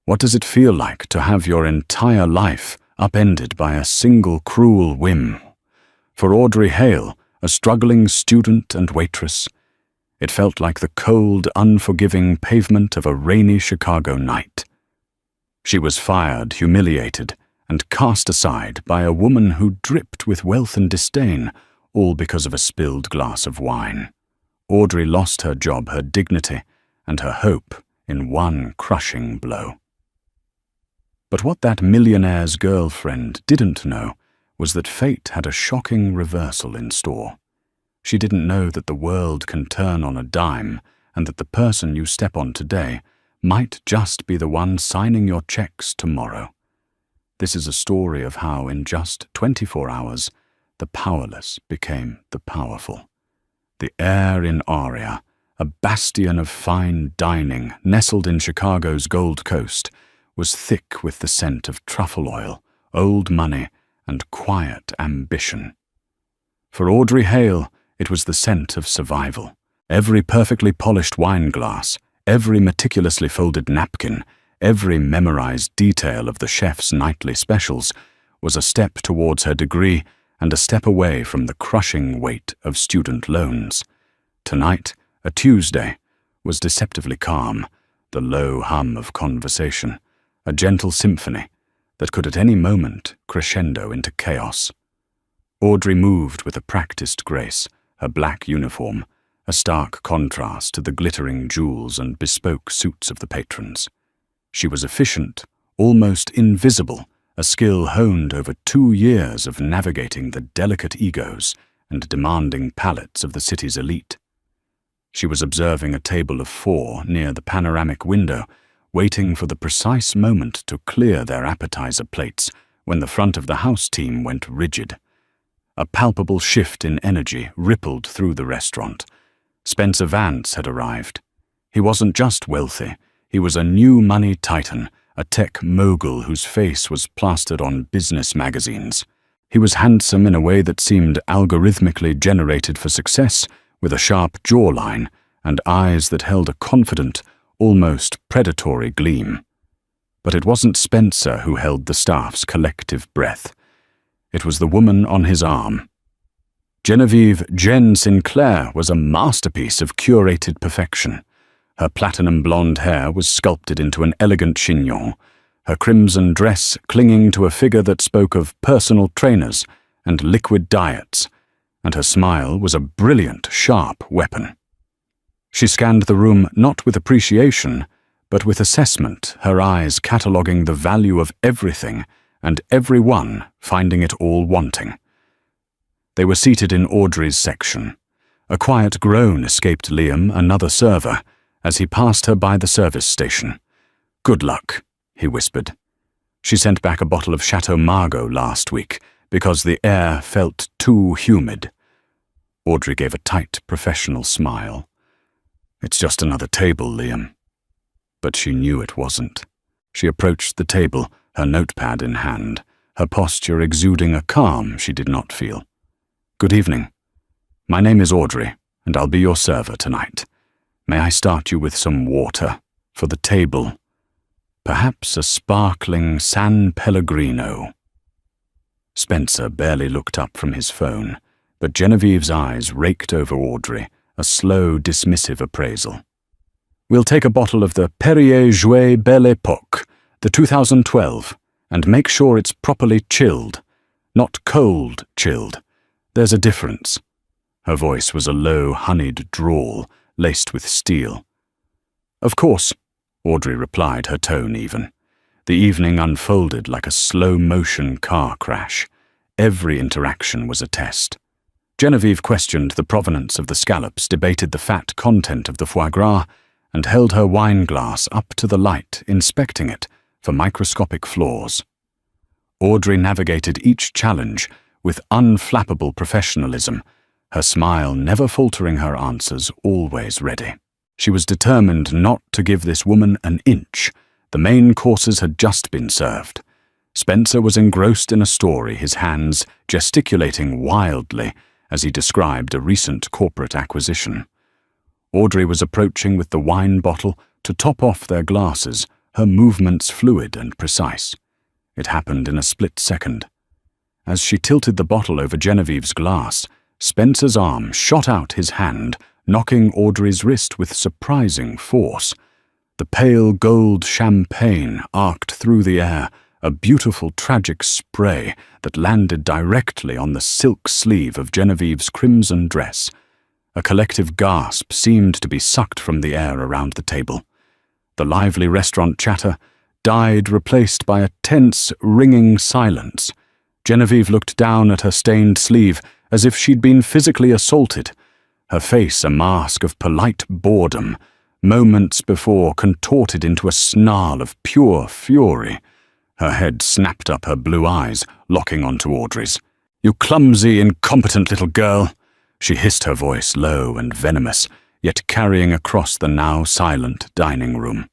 What does it feel like to have your entire life upended by a single cruel whim? For Audrey Hale, a struggling student and waitress, it felt like the cold, unforgiving pavement of a rainy Chicago night. She was fired, humiliated, and cast aside by a woman who dripped with wealth and disdain, all because of a spilled glass of wine. Audrey lost her job, her dignity, and her hope in one crushing blow. But what that millionaire's girlfriend didn't know was that fate had a shocking reversal in store. She didn't know that the world can turn on a dime, and that the person you step on today might just be the one signing your checks tomorrow. This is a story of how, in just 24 hours, the powerless became the powerful. The air in Aria, a bastion of fine dining nestled in Chicago's Gold Coast, was thick with the scent of truffle oil, old money, and quiet ambition. For Audrey Hale, it was the scent of survival. Every perfectly polished wine glass, every meticulously folded napkin, every memorized detail of the chef's nightly specials was a step towards her degree and a step away from the crushing weight of student loans. Tonight, a Tuesday, was deceptively calm, the low hum of conversation, a gentle symphony that could at any moment crescendo into chaos. Audrey moved with a practiced grace, her black uniform, a stark contrast to the glittering jewels and bespoke suits of the patrons. She was efficient, almost invisible, a skill honed over 2 years of navigating the delicate egos and demanding palates of the city's elite. She was observing a table of 4 near the panoramic window, waiting for the precise moment to clear their appetizer plates when the front of the house team went rigid. A palpable shift in energy rippled through the restaurant. Spencer Vance had arrived. He wasn't just wealthy, he was a new money titan, a tech mogul whose face was plastered on business magazines. He was handsome in a way that seemed algorithmically generated for success, with a sharp jawline and eyes that held a confident, almost predatory gleam. But it wasn't Spencer who held the staff's collective breath. It was the woman on his arm. Genevieve Jen Sinclair was a masterpiece of curated perfection. Her platinum blonde hair was sculpted into an elegant chignon, her crimson dress clinging to a figure that spoke of personal trainers and liquid diets, and her smile was a brilliant, sharp weapon. She scanned the room not with appreciation, but with assessment, her eyes cataloguing the value of everything and everyone finding it all wanting. They were seated in Audrey's section. A quiet groan escaped Liam, another server, as he passed her by the service station. "Good luck," he whispered. She sent back a bottle of Chateau Margaux last week because the air felt too humid. Audrey gave a tight, professional smile. "It's just another table, Liam." But she knew it wasn't. She approached the table, her notepad in hand, her posture exuding a calm she did not feel. "Good evening. My name is Audrey, and I'll be your server tonight. May I start you with some water for the table? Perhaps a sparkling San Pellegrino." Spencer barely looked up from his phone, but Genevieve's eyes raked over Audrey, a slow, dismissive appraisal. "We'll take a bottle of the Perrier Jouet Belle Époque, the 2012, and make sure it's properly chilled. Not cold chilled. There's a difference." Her voice was a low, honeyed drawl, laced with steel. "Of course," Audrey replied, her tone even. The evening unfolded like a slow-motion car crash. Every interaction was a test. Genevieve questioned the provenance of the scallops, debated the fat content of the foie gras, and held her wine glass up to the light, inspecting it for microscopic flaws. Audrey navigated each challenge with unflappable professionalism, her smile never faltering, her answers always ready. She was determined not to give this woman an inch. The main courses had just been served. Spencer was engrossed in a story, his hands gesticulating wildly as he described a recent corporate acquisition. Audrey was approaching with the wine bottle to top off their glasses, her movements fluid and precise. It happened in a split second. As she tilted the bottle over Genevieve's glass, Spencer's arm shot out his hand, knocking Audrey's wrist with surprising force. The pale gold champagne arced through the air, a beautiful tragic spray that landed directly on the silk sleeve of Genevieve's crimson dress. A collective gasp seemed to be sucked from the air around the table. The lively restaurant chatter died, replaced by a tense, ringing silence. Genevieve looked down at her stained sleeve as if she'd been physically assaulted, her face a mask of polite boredom, moments before contorted into a snarl of pure fury. Her head snapped up, her blue eyes locking onto Audrey's. "You clumsy, incompetent little girl," she hissed, her voice low and venomous, yet carrying across the now silent dining room.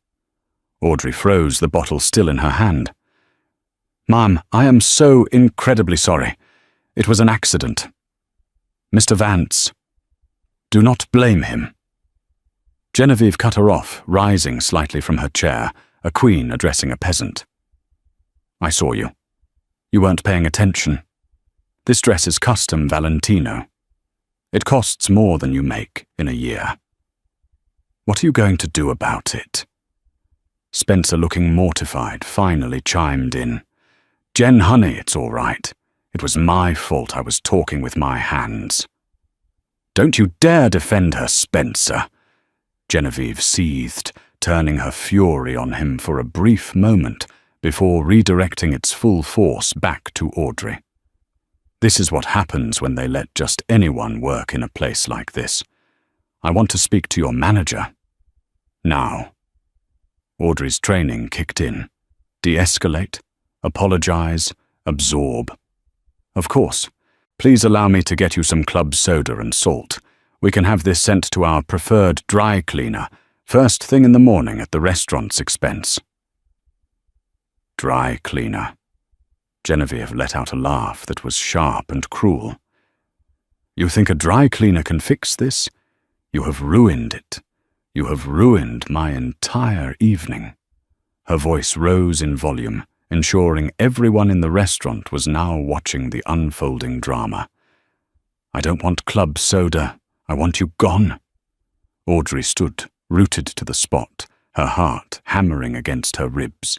Audrey froze, the bottle still in her hand. "Ma'am, I am so incredibly sorry. It was an accident. Mr. Vance, do not blame him." Genevieve cut her off, rising slightly from her chair, a queen addressing a peasant. "I saw you. You weren't paying attention. This dress is custom Valentino. It costs more than you make in a year. What are you going to do about it?" Spencer, looking mortified, finally chimed in. "Jen, honey, it's all right. It was my fault. I was talking with my hands." "Don't you dare defend her, Spencer." Genevieve seethed, turning her fury on him for a brief moment before redirecting its full force back to Audrey. "This is what happens when they let just anyone work in a place like this. I want to speak to your manager. Now." Audrey's training kicked in. De-escalate, apologize, absorb. "Of course. Please allow me to get you some club soda and salt. We can have this sent to our preferred dry cleaner, first thing in the morning at the restaurant's expense." Dry cleaner. Genevieve let out a laugh that was sharp and cruel. "You think a dry cleaner can fix this? You have ruined it. You have ruined my entire evening." Her voice rose in volume, ensuring everyone in the restaurant was now watching the unfolding drama. "I don't want club soda. I want you gone." Audrey stood, rooted to the spot, her heart hammering against her ribs.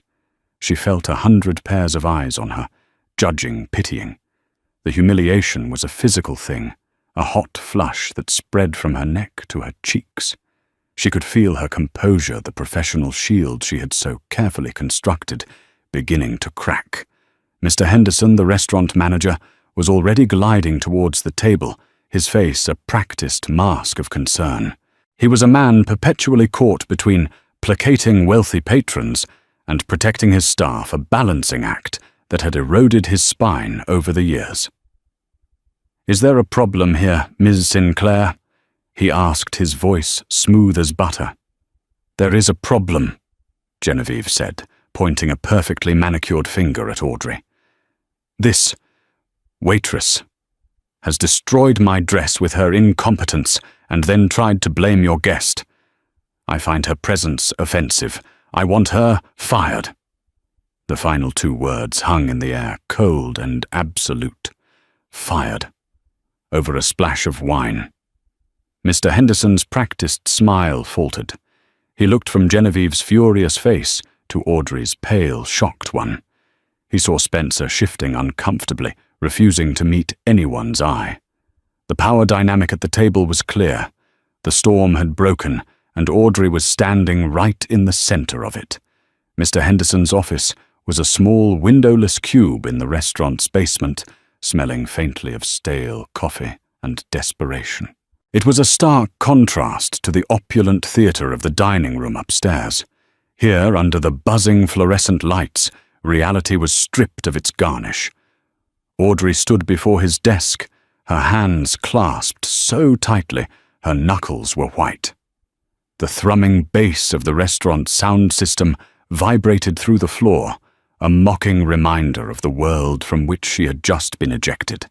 She felt 100 pairs of eyes on her, judging, pitying. The humiliation was a physical thing, a hot flush that spread from her neck to her cheeks. She could feel her composure, the professional shield she had so carefully constructed, beginning to crack. Mr. Henderson, the restaurant manager, was already gliding towards the table, his face a practiced mask of concern. He was a man perpetually caught between placating wealthy patrons and protecting his staff, a balancing act that had eroded his spine over the years. "Is there a problem here, Ms. Sinclair?" he asked, his voice smooth as butter. "There is a problem," Genevieve said, pointing a perfectly manicured finger at Audrey. "This waitress has destroyed my dress with her incompetence and then tried to blame your guest. I find her presence offensive. I want her fired." The final two words hung in the air, cold and absolute. Fired. Over a splash of wine. Mr. Henderson's practiced smile faltered. He looked from Genevieve's furious face to Audrey's pale, shocked one. He saw Spencer shifting uncomfortably, refusing to meet anyone's eye. The power dynamic at the table was clear. The storm had broken, and Audrey was standing right in the center of it. Mr. Henderson's office was a small, windowless cube in the restaurant's basement, smelling faintly of stale coffee and desperation. It was a stark contrast to the opulent theater of the dining room upstairs. Here, under the buzzing fluorescent lights, reality was stripped of its garnish. Audrey stood before his desk, her hands clasped so tightly her knuckles were white. The thrumming bass of the restaurant's sound system vibrated through the floor, a mocking reminder of the world from which she had just been ejected.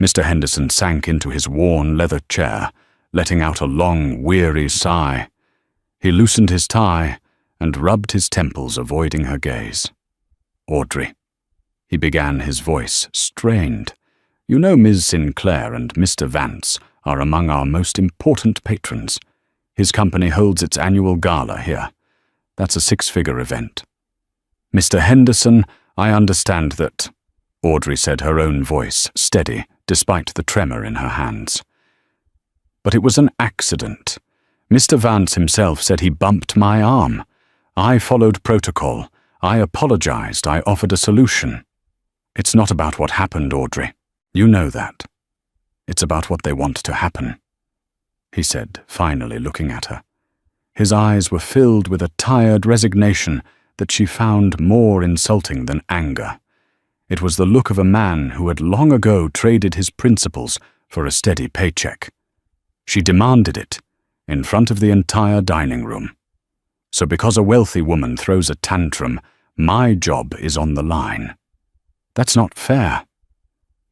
Mr. Henderson sank into his worn leather chair, letting out a long, weary sigh. He loosened his tie and rubbed his temples, avoiding her gaze. "Audrey," he began, his voice strained. "You know Ms. Sinclair and Mr. Vance are among our most important patrons. His company holds its annual gala here. That's a 6-figure event. Mr. Henderson, I understand that—" Audrey said, her own voice steady despite the tremor in her hands. "But it was an accident. Mr. Vance himself said he bumped my arm. I followed protocol. I apologized. I offered a solution. It's not about what happened, Audrey. You know that. It's about what they want to happen," he said, finally looking at her. His eyes were filled with a tired resignation that she found more insulting than anger. It was the look of a man who had long ago traded his principles for a steady paycheck. She demanded it, in front of the entire dining room. "So because a wealthy woman throws a tantrum, my job is on the line. That's not fair."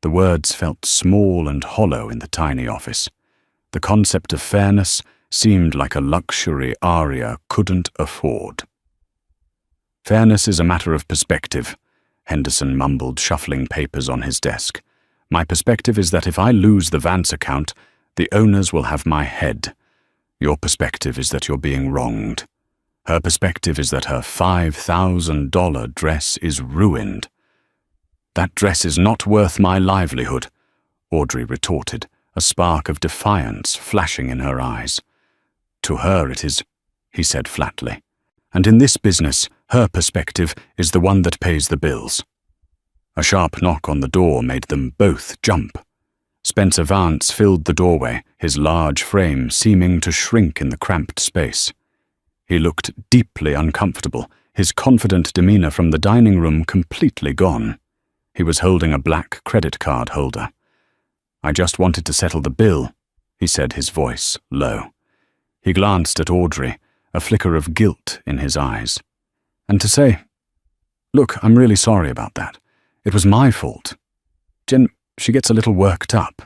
The words felt small and hollow in the tiny office. The concept of fairness seemed like a luxury Arya couldn't afford. "Fairness is a matter of perspective," Henderson mumbled, shuffling papers on his desk. "My perspective is that if I lose the Vance account, the owners will have my head. Your perspective is that you're being wronged. Her perspective is that her $5,000 dress is ruined." "That dress is not worth my livelihood," Audrey retorted, a spark of defiance flashing in her eyes. "To her it is," he said flatly. "And in this business, her perspective is the one that pays the bills." A sharp knock on the door made them both jump. Spencer Vance filled the doorway, his large frame seeming to shrink in the cramped space. He looked deeply uncomfortable, his confident demeanor from the dining room completely gone. He was holding a black credit card holder. "I just wanted to settle the bill," he said, his voice low. He glanced at Audrey, a flicker of guilt in his eyes. "And to say, look, I'm really sorry about that. It was my fault. Jen, she gets a little worked up."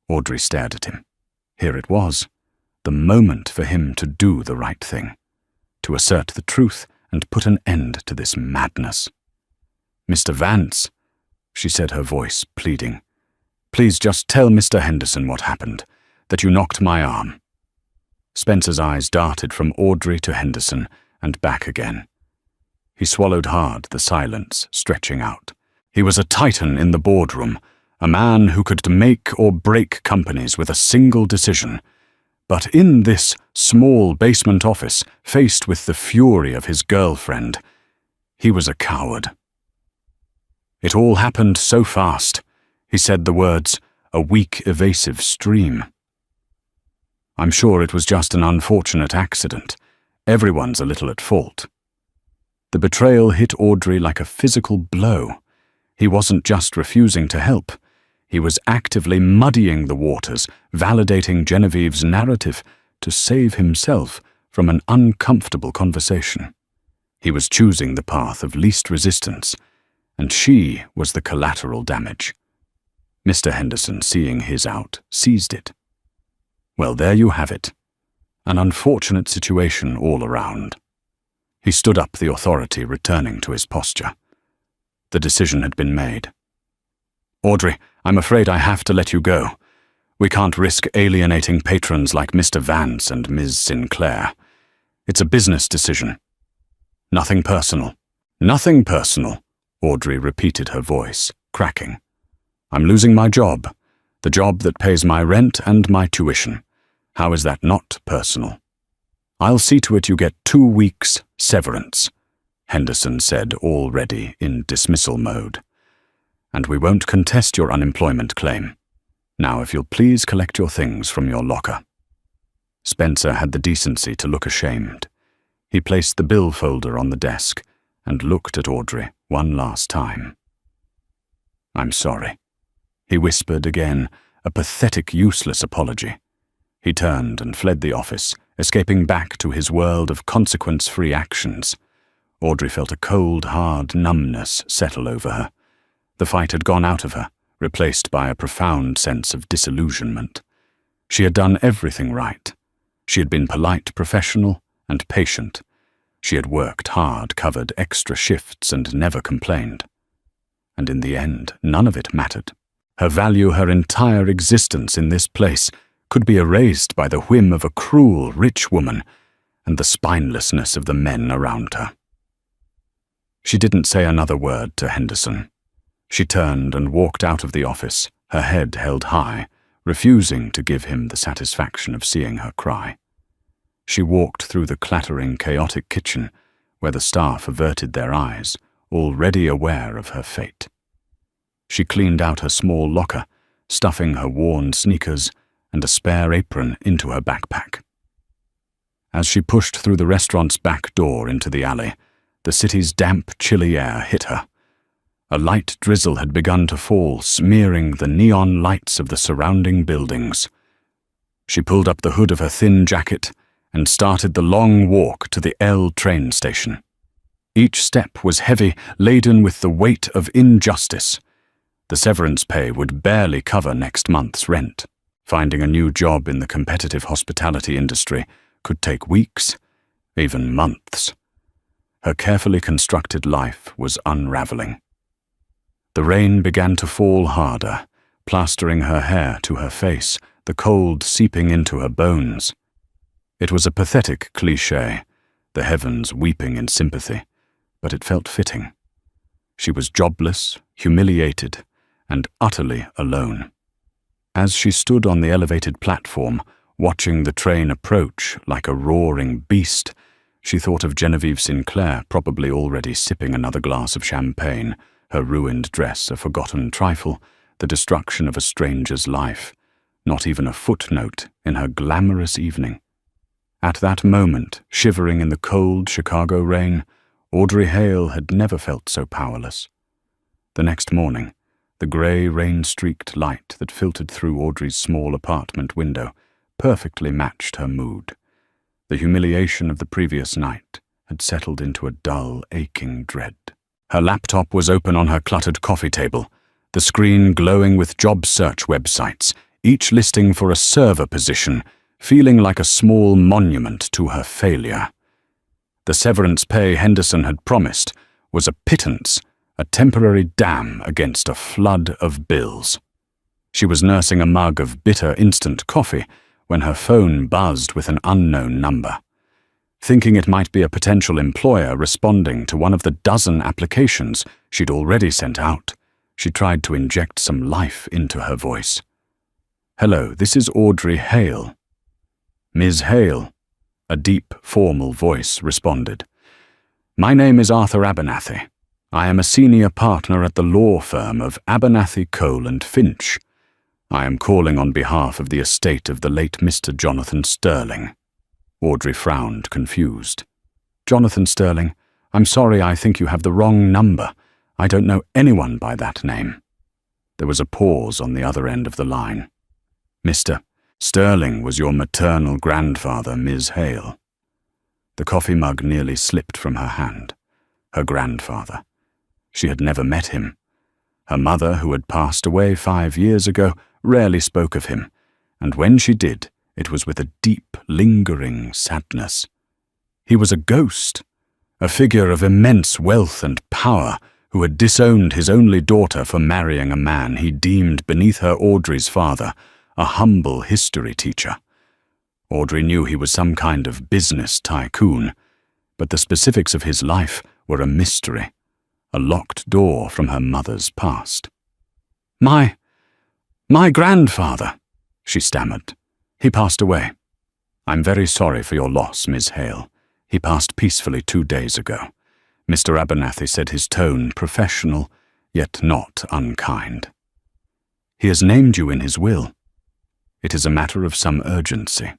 Audrey stared at him. Here it was, the moment for him to do the right thing, to assert the truth and put an end to this madness. "Mr. Vance," she said, her voice pleading, "please just tell Mr. Henderson what happened, that you knocked my arm." Spencer's eyes darted from Audrey to Henderson and back again. He swallowed hard, the silence stretching out. He was a titan in the boardroom, a man who could make or break companies with a single decision. But in this small basement office, faced with the fury of his girlfriend, he was a coward. "It all happened so fast," he said the words, a weak, evasive stream. "I'm sure it was just an unfortunate accident. Everyone's a little at fault." The betrayal hit Audrey like a physical blow. He wasn't just refusing to help. He was actively muddying the waters, validating Genevieve's narrative to save himself from an uncomfortable conversation. He was choosing the path of least resistance, and she was the collateral damage. Mr. Henderson, seeing his out, seized it. Well, there you have it. An unfortunate situation all around. He stood up, the authority returning to his posture. The decision had been made. "Audrey, I'm afraid I have to let you go. We can't risk alienating patrons like Mr. Vance and Ms. Sinclair. It's a business decision. Nothing personal." "Nothing personal," Audrey repeated, her voice cracking. "I'm losing my job, the job that pays my rent and my tuition. How is that not personal?" "I'll see to it you get 2 weeks severance," Henderson said, already in dismissal mode. "And we won't contest your unemployment claim. Now, if you'll please collect your things from your locker." Spencer had the decency to look ashamed. He placed the bill folder on the desk and looked at Audrey one last time. "I'm sorry," he whispered again, a pathetic, useless apology. He turned and fled the office, escaping back to his world of consequence-free actions. Audrey felt a cold, hard numbness settle over her. The fight had gone out of her, replaced by a profound sense of disillusionment. She had done everything right. She had been polite, professional, and patient. She had worked hard, covered extra shifts, and never complained. And in the end, none of it mattered. Her value, her entire existence in this place, could be erased by the whim of a cruel, rich woman and the spinelessness of the men around her. She didn't say another word to Henderson. She turned and walked out of the office, her head held high, refusing to give him the satisfaction of seeing her cry. She walked through the clattering, chaotic kitchen, where the staff averted their eyes, already aware of her fate. She cleaned out her small locker, stuffing her worn sneakers and a spare apron into her backpack. As she pushed through the restaurant's back door into the alley, the city's damp, chilly air hit her. A light drizzle had begun to fall, smearing the neon lights of the surrounding buildings. She pulled up the hood of her thin jacket and started the long walk to the L train station. Each step was heavy, laden with the weight of injustice. The severance pay would barely cover next month's rent. Finding a new job in the competitive hospitality industry could take weeks, even months. Her carefully constructed life was unraveling. The rain began to fall harder, plastering her hair to her face, the cold seeping into her bones. It was a pathetic cliché, the heavens weeping in sympathy, but it felt fitting. She was jobless, humiliated, and utterly alone. As she stood on the elevated platform, watching the train approach like a roaring beast, she thought of Genevieve Sinclair probably already sipping another glass of champagne, her ruined dress a forgotten trifle, the destruction of a stranger's life, not even a footnote in her glamorous evening. At that moment, shivering in the cold Chicago rain, Audrey Hale had never felt so powerless. The next morning, the grey, rain-streaked light that filtered through Audrey's small apartment window perfectly matched her mood. The humiliation of the previous night had settled into a dull, aching dread. Her laptop was open on her cluttered coffee table, the screen glowing with job search websites, each listing for a server position, feeling like a small monument to her failure. The severance pay Henderson had promised was a pittance, a temporary dam against a flood of bills. She was nursing a mug of bitter instant coffee when her phone buzzed with an unknown number. Thinking it might be a potential employer responding to one of the dozen applications she'd already sent out, she tried to inject some life into her voice. "Hello, this is Audrey Hale." "Ms. Hale," a deep, formal voice responded. "My name is Arthur Abernathy. I am a senior partner at the law firm of Abernathy, Cole and Finch. I am calling on behalf of the estate of the late Mr. Jonathan Sterling." Audrey frowned, confused. "Jonathan Sterling, I'm sorry, I think you have the wrong number. I don't know anyone by that name." There was a pause on the other end of the line. "Mr. Sterling was your maternal grandfather, Ms. Hale." The coffee mug nearly slipped from her hand. Her grandfather. She had never met him. Her mother, who had passed away 5 years ago, rarely spoke of him, and when she did, it was with a deep, lingering sadness. He was a ghost, a figure of immense wealth and power who had disowned his only daughter for marrying a man he deemed beneath her Audrey's father, a humble history teacher. Audrey knew he was some kind of business tycoon, but the specifics of his life were a mystery, a locked door from her mother's past. My grandfather," she stammered. "He passed away. I'm very sorry for your loss, Miss Hale. He passed peacefully 2 days ago." Mr. Abernathy said, his tone professional, yet not unkind. "He has named you in his will. It is a matter of some urgency.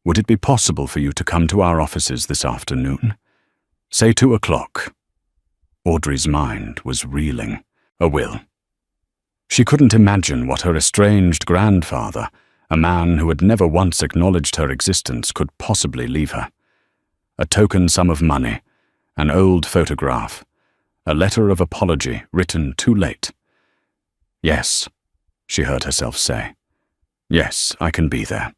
Would it be possible for you to come to our offices this afternoon? Say 2 o'clock. Audrey's mind was reeling. A will. She couldn't imagine what her estranged grandfather, a man who had never once acknowledged her existence, could possibly leave her. A token sum of money, an old photograph, a letter of apology written too late. "Yes," she heard herself say. "Yes, I can be there."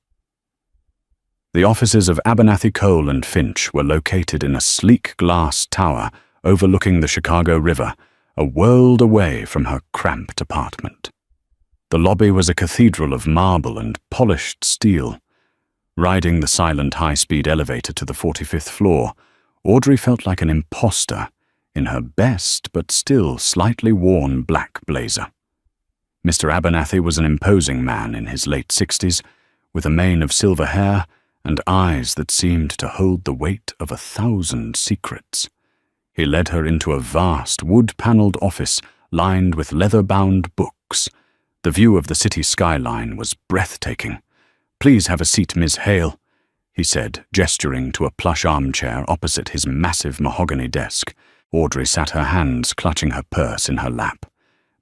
The offices of Abernathy, Cole and Finch were located in a sleek glass tower overlooking the Chicago River, a world away from her cramped apartment. The lobby was a cathedral of marble and polished steel. Riding the silent high-speed elevator to the 45th floor, Audrey felt like an imposter in her best but still slightly worn black blazer. Mr. Abernathy was an imposing man in his late 60s, with a mane of silver hair and eyes that seemed to hold the weight of 1,000 secrets. He led her into a vast wood-paneled office lined with leather-bound books. The view of the city skyline was breathtaking. "Please have a seat, Miss Hale," he said, gesturing to a plush armchair opposite his massive mahogany desk. Audrey sat, her hands clutching her purse in her lap.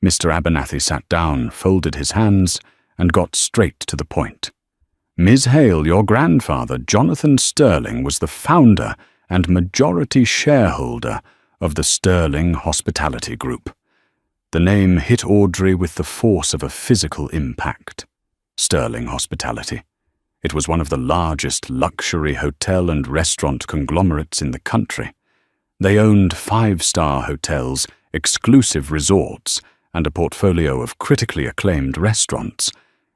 Mr. Abernathy sat down, folded his hands, and got straight to the point. "Ms. Hale, your grandfather, Jonathan Sterling, was the founder and majority shareholder of the Sterling Hospitality Group." The name hit Audrey with the force of a physical impact. Sterling Hospitality. It was one of the largest luxury hotel and restaurant conglomerates in the country. They owned 5-star hotels, exclusive resorts, and a portfolio of critically acclaimed restaurants,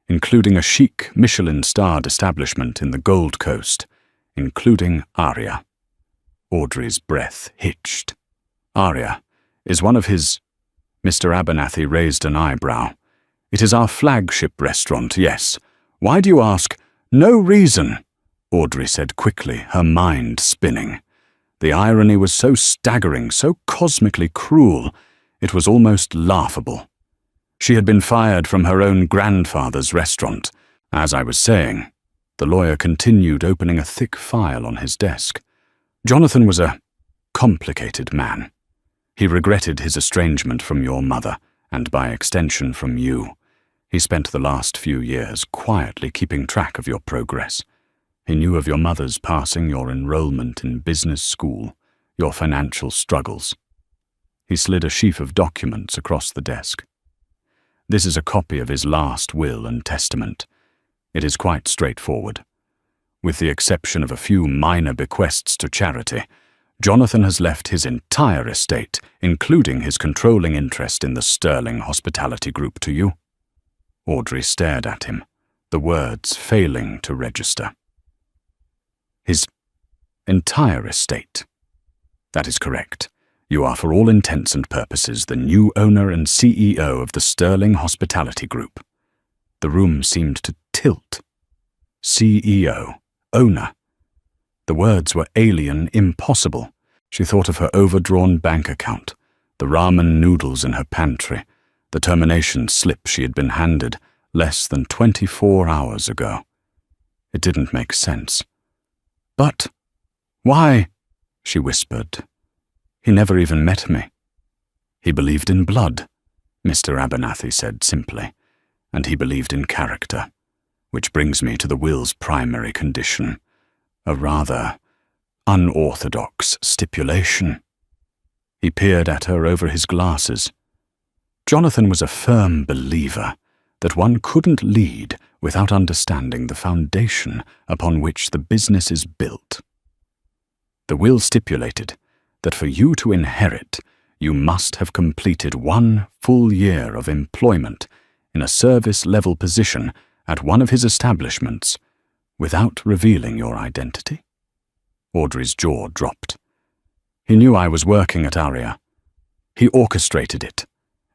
including a chic Michelin-starred establishment in the Gold Coast, including Aria. Audrey's breath hitched. "Aria is one of his—" Mr. Abernathy raised an eyebrow. "It is our flagship restaurant, yes. Why do you ask?" "No reason," Audrey said quickly, her mind spinning. The irony was so staggering, so cosmically cruel, it was almost laughable. She had been fired from her own grandfather's restaurant. "As I was saying," the lawyer continued, opening a thick file on his desk, "Jonathan was a complicated man. He regretted his estrangement from your mother, and by extension from you. He spent the last few years quietly keeping track of your progress. He knew of your mother's passing, your enrollment in business school, your financial struggles." He slid a sheaf of documents across the desk. "This is a copy of his last will and testament. It is quite straightforward. With the exception of a few minor bequests to charity, Jonathan has left his entire estate, including his controlling interest in the Sterling Hospitality Group, to you." Audrey stared at him, the words failing to register. "His entire estate. That is correct. You are, for all intents and purposes, the new owner and CEO of the Sterling Hospitality Group." The room seemed to tilt. CEO, owner. The words were alien, impossible. She thought of her overdrawn bank account, the ramen noodles in her pantry, the termination slip she had been handed less than 24 hours ago. It didn't make sense. "But why?" she whispered. "He never even met me." "He believed in blood," Mr. Abernathy said simply, "and he believed in character, which brings me to the will's primary condition, a rather unorthodox stipulation." He peered at her over his glasses. "Jonathan was a firm believer that one couldn't lead without understanding the foundation upon which the business is built. The will stipulated that for you to inherit, you must have completed 1 full year of employment in a service-level position at one of his establishments without revealing your identity." Audrey's jaw dropped. "He knew I was working at Aria. He orchestrated it,"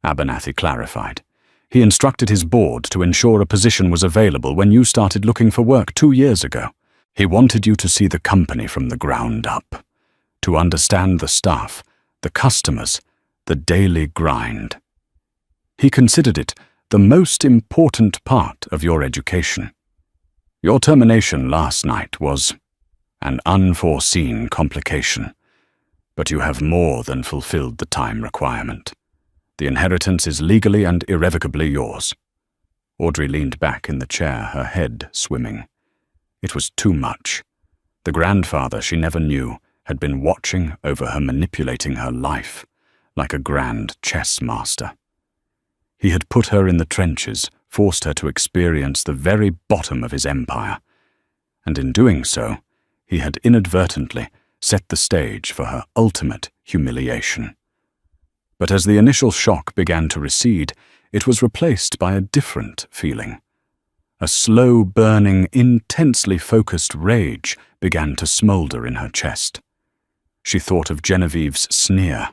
Abernathy clarified. "He instructed his board to ensure a position was available when you started looking for work 2 years ago. He wanted you to see the company from the ground up, to understand the staff, the customers, the daily grind. He considered it the most important part of your education. Your termination last night was an unforeseen complication, but you have more than fulfilled the time requirement. The inheritance is legally and irrevocably yours." Audrey leaned back in the chair, her head swimming. It was too much. The grandfather she never knew had been watching over her, manipulating her life like a grand chess master. He had put her in the trenches, forced her to experience the very bottom of his empire, and in doing so, he had inadvertently set the stage for her ultimate humiliation. But as the initial shock began to recede, it was replaced by a different feeling. A slow-burning, intensely focused rage began to smolder in her chest. She thought of Genevieve's sneer,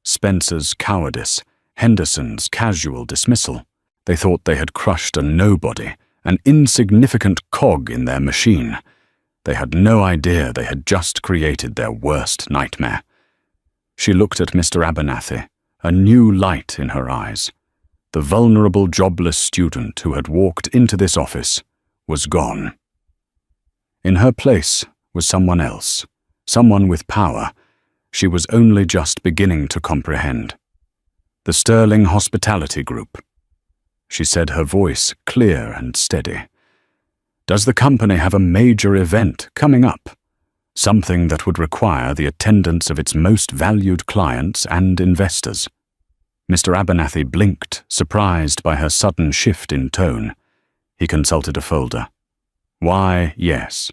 Spencer's cowardice, Henderson's casual dismissal. They thought they had crushed a nobody, an insignificant cog in their machine. They had no idea they had just created their worst nightmare. She looked at Mr. Abernathy, a new light in her eyes. The vulnerable, jobless student who had walked into this office was gone. In her place was someone else, someone with power she was only just beginning to comprehend. The Sterling Hospitality Group. She said, her voice clear and steady. Does the company have a major event coming up? Something that would require the attendance of its most valued clients and investors? Mr. Abernathy blinked, surprised by her sudden shift in tone. He consulted a folder. Why, yes.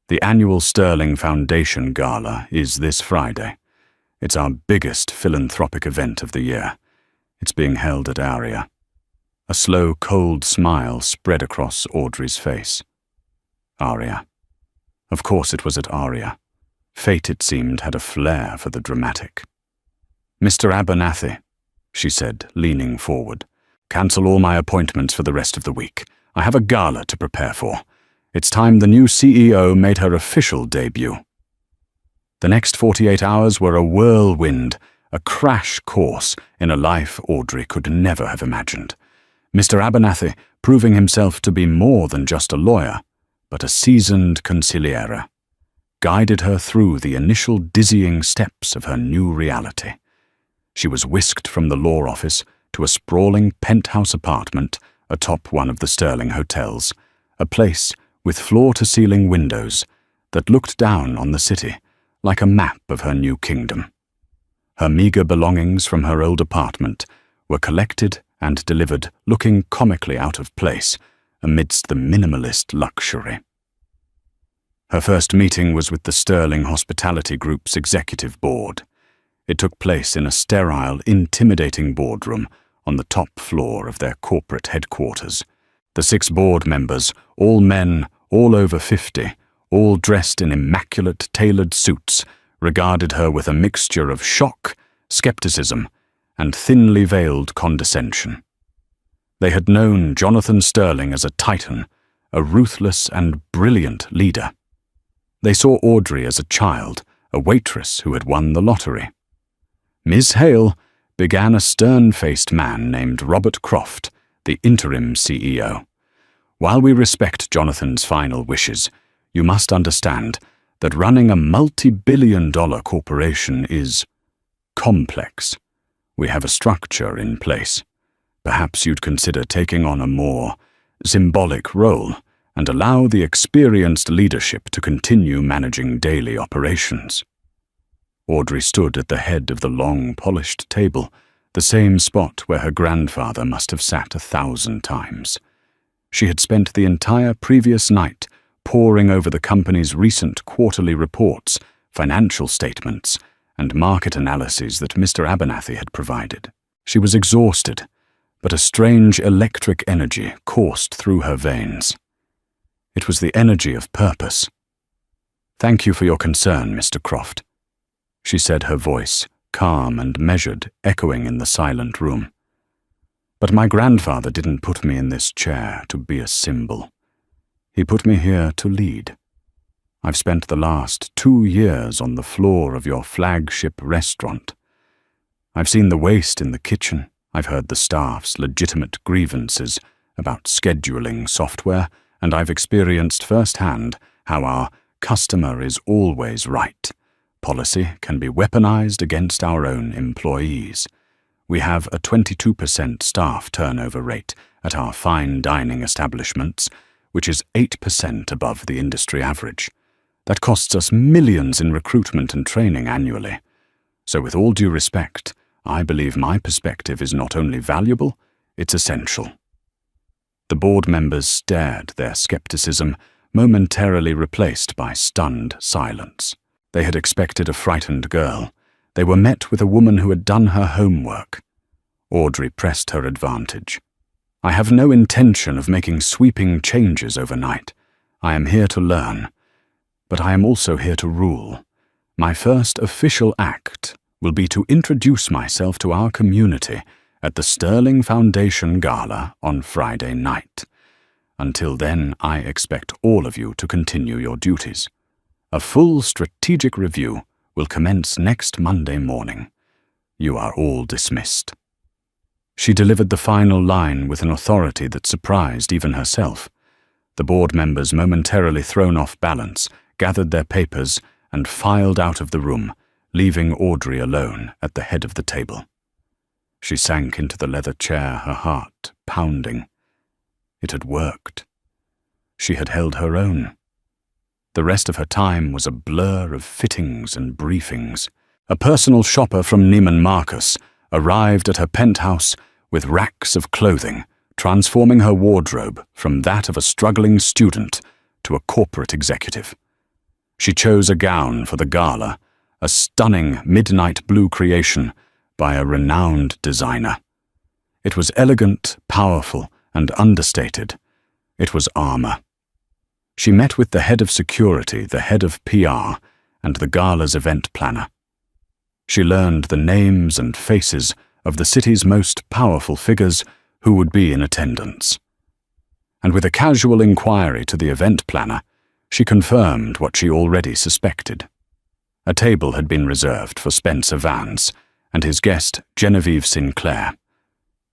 The annual Sterling Foundation Gala is this Friday. It's our biggest philanthropic event of the year. It's being held at Aria. A slow, cold smile spread across Audrey's face. Aria. Of course it was at Aria. Fate, it seemed, had a flair for the dramatic. Mr. Abernathy, she said, leaning forward. Cancel all my appointments for the rest of the week. I have a gala to prepare for. It's time the new CEO made her official debut. The next 48 hours were a whirlwind, a crash course in a life Audrey could never have imagined. Mr. Abernathy proving himself to be more than just a lawyer, but a seasoned consigliere, guided her through the initial dizzying steps of her new reality. She was whisked from the law office to a sprawling penthouse apartment atop one of the Sterling hotels, a place with floor-to-ceiling windows that looked down on the city like a map of her new kingdom. Her meager belongings from her old apartment were collected and delivered looking comically out of place amidst the minimalist luxury. Her first meeting was with the Sterling Hospitality Group's executive board. It took place in a sterile, intimidating boardroom on the top floor of their corporate headquarters. The 6 board members, all men, all over 50, all dressed in immaculate, tailored suits, regarded her with a mixture of shock, skepticism, and thinly veiled condescension. They had known Jonathan Sterling as a titan, a ruthless and brilliant leader. They saw Audrey as a child, a waitress who had won the lottery. Ms. Hale began a stern-faced man named Robert Croft, the interim CEO. While we respect Jonathan's final wishes, you must understand that running a multi-billion-dollar corporation is complex. We have a structure in place. Perhaps you'd consider taking on a more symbolic role and allow the experienced leadership to continue managing daily operations. Audrey stood at the head of the long, polished table, the same spot where her grandfather must have sat 1,000 times. She had spent the entire previous night poring over the company's recent quarterly reports, financial statements, and market analyses that Mr. Abernathy had provided. She was exhausted, but a strange electric energy coursed through her veins. It was the energy of purpose. "Thank you for your concern, Mr. Croft," she said, her voice, calm and measured, echoing in the silent room. "But my grandfather didn't put me in this chair to be a symbol. He put me here to lead. I've spent the last 2 years on the floor of your flagship restaurant. I've seen the waste in the kitchen. I've heard the staff's legitimate grievances about scheduling software, and I've experienced firsthand how our customer is always right. Policy can be weaponized against our own employees. We have a 22% staff turnover rate at our fine dining establishments, which is 8% above the industry average. That costs us millions in recruitment and training annually. So with all due respect, I believe my perspective is not only valuable, it's essential." The board members stared their skepticism, momentarily replaced by stunned silence. They had expected a frightened girl. They were met with a woman who had done her homework. Audrey pressed her advantage. "I have no intention of making sweeping changes overnight. I am here to learn. But I am also here to rule. My first official act will be to introduce myself to our community at the Sterling Foundation Gala on Friday night. Until then, I expect all of you to continue your duties. A full strategic review will commence next Monday morning. You are all dismissed." She delivered the final line with an authority that surprised even herself. The board members, momentarily thrown off balance, gathered their papers and filed out of the room, leaving Audrey alone at the head of the table. She sank into the leather chair, her heart pounding. It had worked. She had held her own. The rest of her time was a blur of fittings and briefings. A personal shopper from Neiman Marcus arrived at her penthouse with racks of clothing, transforming her wardrobe from that of a struggling student to a corporate executive. She chose a gown for the gala, a stunning midnight blue creation by a renowned designer. It was elegant, powerful, and understated. It was armor. She met with the head of security, the head of PR, and the gala's event planner. She learned the names and faces of the city's most powerful figures who would be in attendance. And with a casual inquiry to the event planner, she confirmed what she already suspected. A table had been reserved for Spencer Vance and his guest Genevieve Sinclair.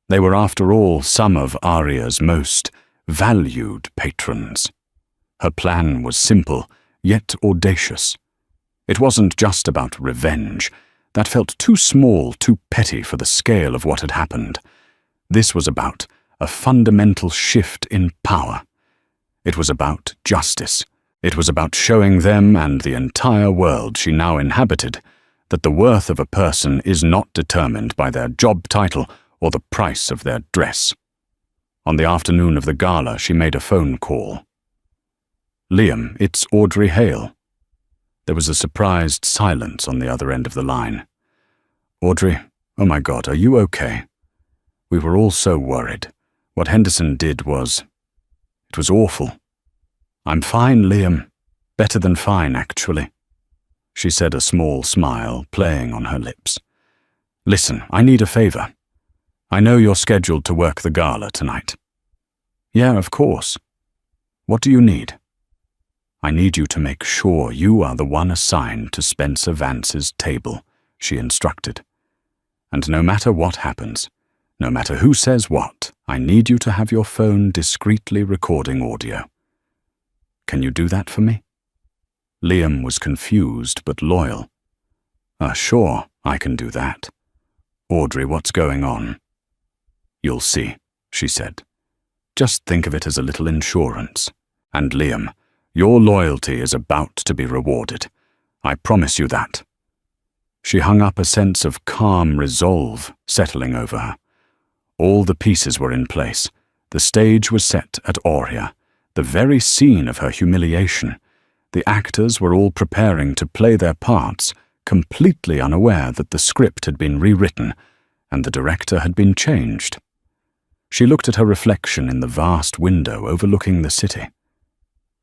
They were, after all, some of Aria's most valued patrons. Her plan was simple, yet audacious. It wasn't just about revenge. That felt too small, too petty for the scale of what had happened. This was about a fundamental shift in power. It was about justice. It was about showing them and the entire world she now inhabited that the worth of a person is not determined by their job title or the price of their dress. On the afternoon of the gala, she made a phone call. "Liam, it's Audrey Hale." There was a surprised silence on the other end of the line. "Audrey, oh my God, are you okay? We were all so worried. What Henderson did was... it was awful." "I'm fine, Liam. Better than fine, actually," she said, a small smile playing on her lips. "Listen, I need a favor. I know you're scheduled to work the gala tonight." "Yeah, of course. What do you need?" "I need you to make sure you are the one assigned to Spencer Vance's table," she instructed. "And no matter what happens, no matter who says what, I need you to have your phone discreetly recording audio. Can you do that for me?" Liam was confused but loyal. Sure, I can do that." "Audrey, what's going on?" "You'll see," she said. "Just think of it as a little insurance. And Liam, your loyalty is about to be rewarded. I promise you that." She hung up, a sense of calm resolve settling over her. All the pieces were in place. The stage was set at Aurea, the very scene of her humiliation. The actors were all preparing to play their parts, completely unaware that the script had been rewritten and the director had been changed. She looked at her reflection in the vast window overlooking the city.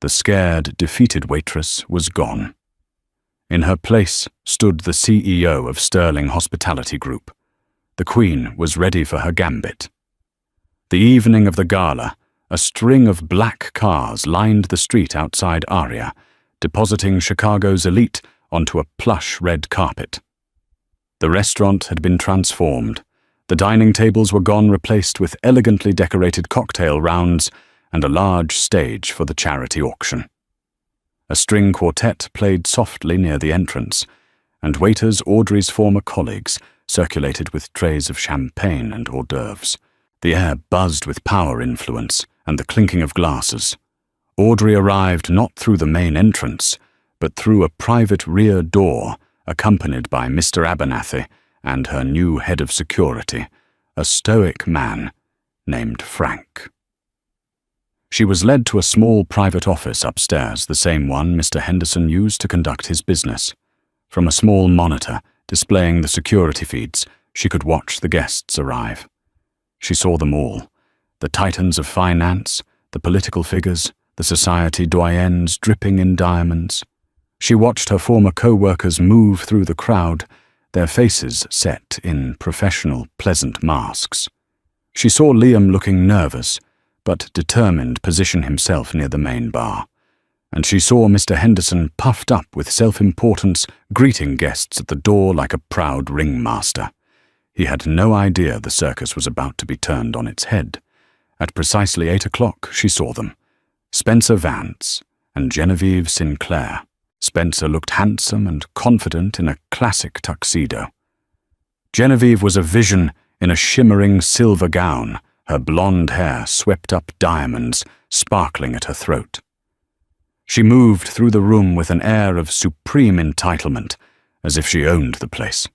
The scared, defeated waitress was gone. In her place stood the CEO of Sterling Hospitality Group. The Queen was ready for her gambit. The evening of the gala, a string of black cars lined the street outside Aria, depositing Chicago's elite onto a plush red carpet. The restaurant had been transformed. The dining tables were gone, replaced with elegantly decorated cocktail rounds and a large stage for the charity auction. A string quartet played softly near the entrance, and waiters, Audrey's former colleagues, circulated with trays of champagne and hors d'oeuvres. The air buzzed with power influence and the clinking of glasses. Audrey arrived not through the main entrance, but through a private rear door, accompanied by Mr. Abernathy and her new head of security, a stoic man named Frank. She was led to a small private office upstairs, the same one Mr. Henderson used to conduct his business. From a small monitor displaying the security feeds, she could watch the guests arrive. She saw them all, the titans of finance, the political figures, the society doyens dripping in diamonds. She watched her former co-workers move through the crowd, their faces set in professional, pleasant masks. She saw Liam looking nervous, but determined position himself near the main bar. And she saw Mr. Henderson puffed up with self-importance, greeting guests at the door like a proud ringmaster. He had no idea the circus was about to be turned on its head. At precisely 8 o'clock, she saw them. Spencer Vance and Genevieve Sinclair. Spencer looked handsome and confident in a classic tuxedo. Genevieve was a vision in a shimmering silver gown, her blonde hair swept up diamonds sparkling at her throat. She moved through the room with an air of supreme entitlement, as if she owned the place.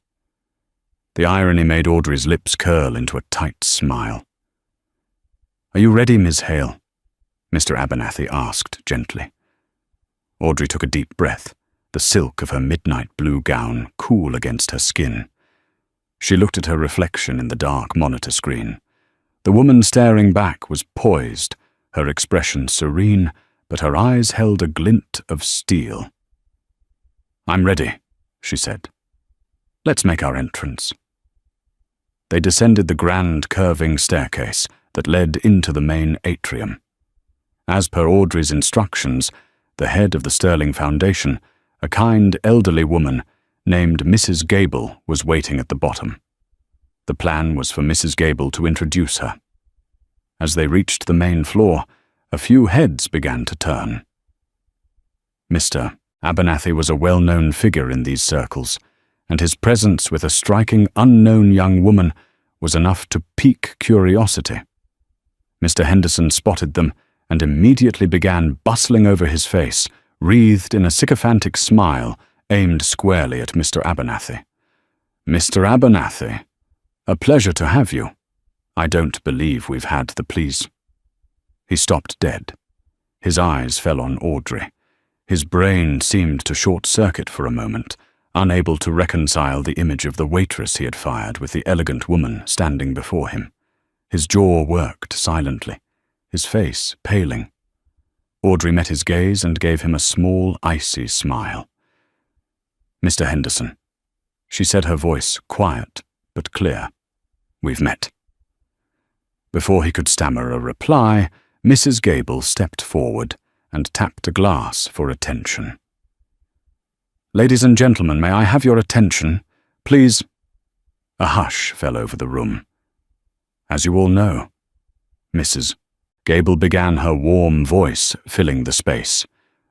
The irony made Audrey's lips curl into a tight smile. "Are you ready, Miss Hale?" Mr. Abernathy asked gently. Audrey took a deep breath, the silk of her midnight blue gown cool against her skin. She looked at her reflection in the dark monitor screen. The woman staring back was poised, her expression serene, but her eyes held a glint of steel. "I'm ready," she said. "Let's make our entrance." They descended the grand curving staircase that led into the main atrium. As per Audrey's instructions, the head of the Sterling Foundation, a kind elderly woman named Mrs. Gable, was waiting at the bottom. The plan was for Mrs. Gable to introduce her. As they reached the main floor, a few heads began to turn. Mr. Abernathy was a well-known figure in these circles, and his presence with a striking unknown young woman was enough to pique curiosity. Mr. Henderson spotted them and immediately began bustling over his face, wreathed in a sycophantic smile aimed squarely at Mr. Abernathy. "Mr. Abernathy, a pleasure to have you. I don't believe we've had the please." He stopped dead. His eyes fell on Audrey. His brain seemed to short-circuit for a moment, unable to reconcile the image of the waitress he had fired with the elegant woman standing before him. His jaw worked silently, his face paling. Audrey met his gaze and gave him a small, icy smile. "Mr. Henderson," she said, her voice quiet but clear. "We've met." Before he could stammer a reply, Mrs. Gable stepped forward and tapped a glass for attention. "Ladies and gentlemen, may I have your attention? Please." A hush fell over the room. "As you all know," Mrs. Gable began, her warm voice filling the space,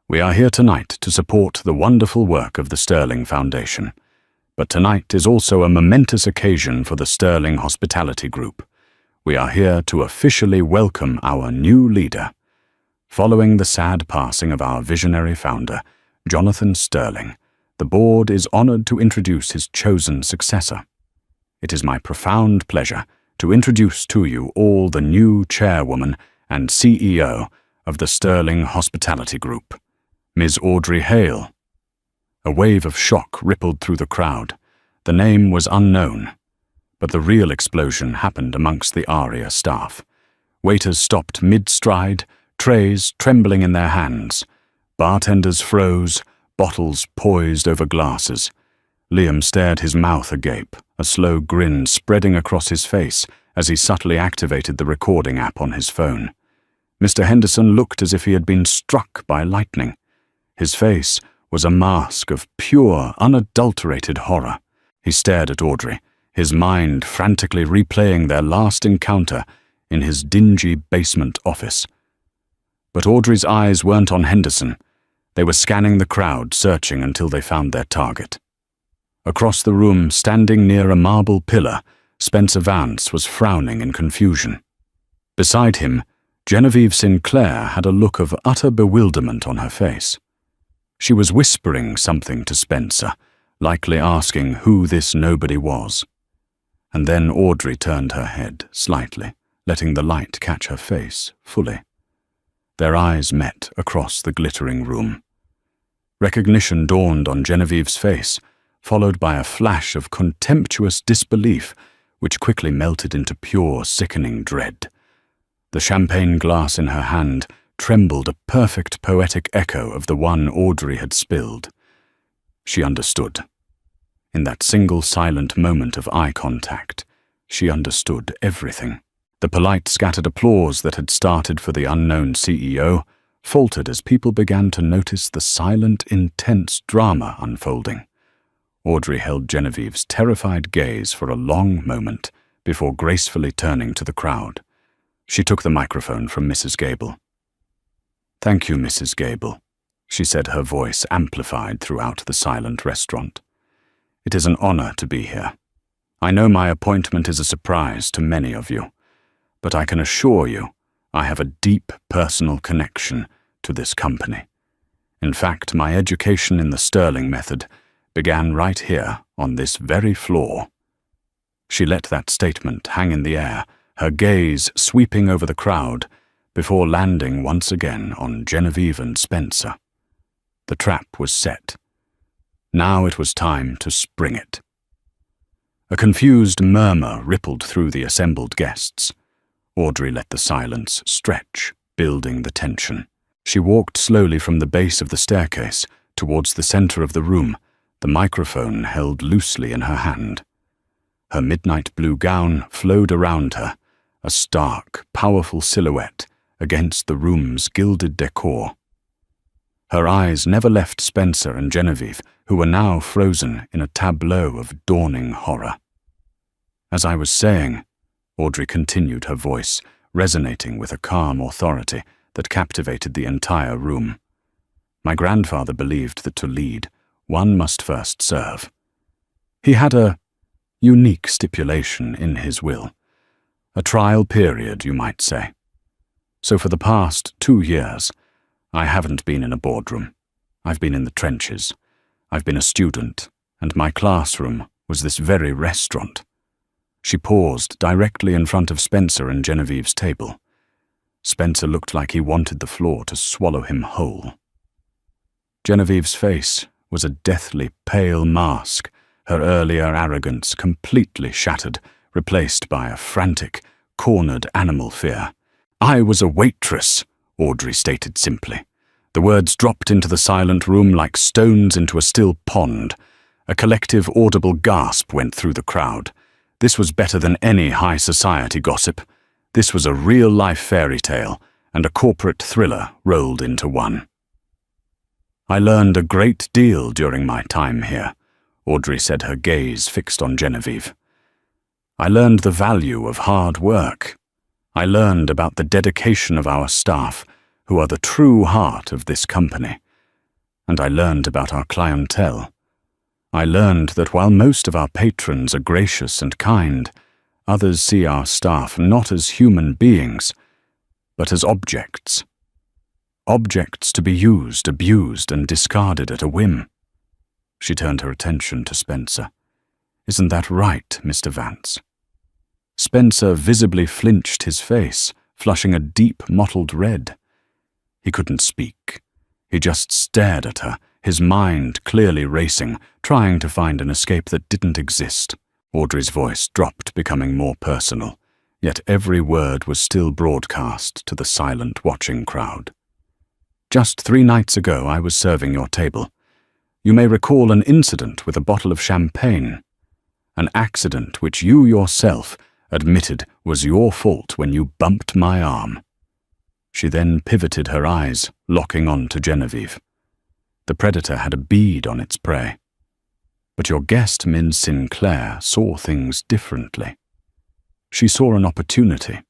"we are here tonight to support the wonderful work of the Sterling Foundation. But tonight is also a momentous occasion for the Sterling Hospitality Group. We are here to officially welcome our new leader. Following the sad passing of our visionary founder, Jonathan Sterling, the board is honored to introduce his chosen successor. It is my profound pleasure to introduce to you all the new chairwoman and CEO of the Sterling Hospitality Group, Ms. Audrey Hale." A wave of shock rippled through the crowd. The name was unknown, but the real explosion happened amongst the Aria staff. Waiters stopped mid-stride, trays trembling in their hands. Bartenders froze, bottles poised over glasses. Liam stared, his mouth agape, a slow grin spreading across his face as he subtly activated the recording app on his phone. Mr. Henderson looked as if he had been struck by lightning. His face was a mask of pure, unadulterated horror. He stared at Audrey, his mind frantically replaying their last encounter in his dingy basement office. But Audrey's eyes weren't on Henderson. They were scanning the crowd, searching until they found their target. Across the room, standing near a marble pillar, Spencer Vance was frowning in confusion. Beside him, Genevieve Sinclair had a look of utter bewilderment on her face. She was whispering something to Spencer, likely asking who this nobody was. And then Audrey turned her head slightly, letting the light catch her face fully. Their eyes met across the glittering room. Recognition dawned on Genevieve's face, followed by a flash of contemptuous disbelief, which quickly melted into pure, sickening dread. The champagne glass in her hand trembled, a perfect poetic echo of the one Audrey had spilled. She understood. In that single silent moment of eye contact, she understood everything. The polite scattered applause that had started for the unknown CEO faltered as people began to notice the silent, intense drama unfolding. Audrey held Genevieve's terrified gaze for a long moment before gracefully turning to the crowd. She took the microphone from Mrs. Gable. "Thank you, Mrs. Gable," she said, her voice amplified throughout the silent restaurant. "It is an honor to be here. I know my appointment is a surprise to many of you, but I can assure you I have a deep personal connection to this company. In fact, my education in the Sterling method began right here on this very floor." She let that statement hang in the air, her gaze sweeping over the crowd before landing once again on Genevieve and Spencer. The trap was set. Now it was time to spring it. A confused murmur rippled through the assembled guests. Audrey let the silence stretch, building the tension. She walked slowly from the base of the staircase towards the center of the room, the microphone held loosely in her hand. Her midnight blue gown flowed around her, a stark, powerful silhouette against the room's gilded decor. Her eyes never left Spencer and Genevieve, who were now frozen in a tableau of dawning horror. "As I was saying," Audrey continued, her voice resonating with a calm authority that captivated the entire room. "My grandfather believed that to lead, one must first serve. He had a unique stipulation in his will, a trial period, you might say. So for the past 2 years, I haven't been in a boardroom. I've been in the trenches. I've been a student, and my classroom was this very restaurant." She paused directly in front of Spencer and Genevieve's table. Spencer looked like he wanted the floor to swallow him whole. Genevieve's face was a deathly pale mask, her earlier arrogance completely shattered, replaced by a frantic, cornered animal fear. "I was a waitress," Audrey stated simply. The words dropped into the silent room like stones into a still pond. A collective audible gasp went through the crowd. This was better than any high society gossip. This was a real-life fairy tale, and a corporate thriller rolled into one. "I learned a great deal during my time here," Audrey said, her gaze fixed on Genevieve. "I learned the value of hard work. I learned about the dedication of our staff, who are the true heart of this company. And I learned about our clientele. I learned that while most of our patrons are gracious and kind, others see our staff not as human beings, but as objects. Objects to be used, abused, and discarded at a whim." She turned her attention to Spencer. "Isn't that right, Mr. Vance?" Spencer visibly flinched his face, flushing a deep, mottled red. He couldn't speak. He just stared at her, his mind clearly racing, trying to find an escape that didn't exist. Audrey's voice dropped, becoming more personal, yet every word was still broadcast to the silent, watching crowd. "Just 3 nights ago, I was serving your table. You may recall an incident with a bottle of champagne, an accident which you yourself admitted was your fault when you bumped my arm." She then pivoted her eyes, locking on to Genevieve. The predator had a bead on its prey. But your guest, Min Sinclair, saw things differently. She saw an opportunity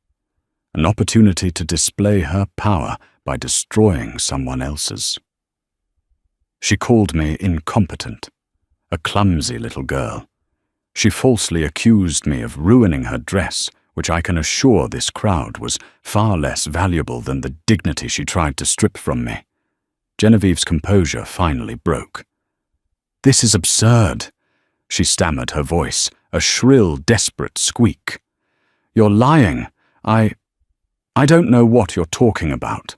to display her power by destroying someone else's. She called me incompetent, a clumsy little girl. She falsely accused me of ruining her dress, which I can assure this crowd was far less valuable than the dignity she tried to strip from me. Genevieve's composure finally broke. "This is absurd," she stammered, her voice a shrill, desperate squeak. "You're lying. I don't know what you're talking about."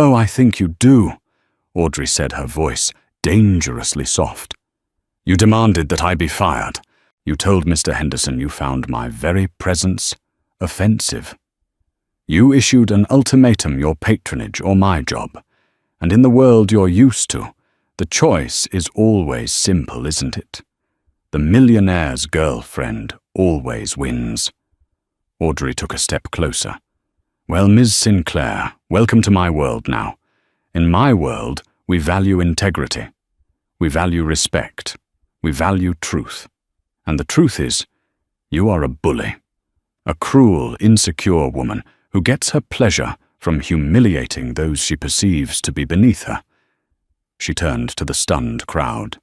"Oh, I think you do," Audrey said, her voice dangerously soft. "You demanded that I be fired. You told Mr. Henderson you found my very presence offensive. You issued an ultimatum, your patronage or my job. And in the world you're used to, the choice is always simple, isn't it? The millionaire's girlfriend always wins." Audrey took a step closer. "Well, Ms. Sinclair, welcome to my world now. In my world, we value integrity. We value respect. We value truth. And the truth is, you are a bully. A cruel, insecure woman who gets her pleasure from humiliating those she perceives to be beneath her." She turned to the stunned crowd.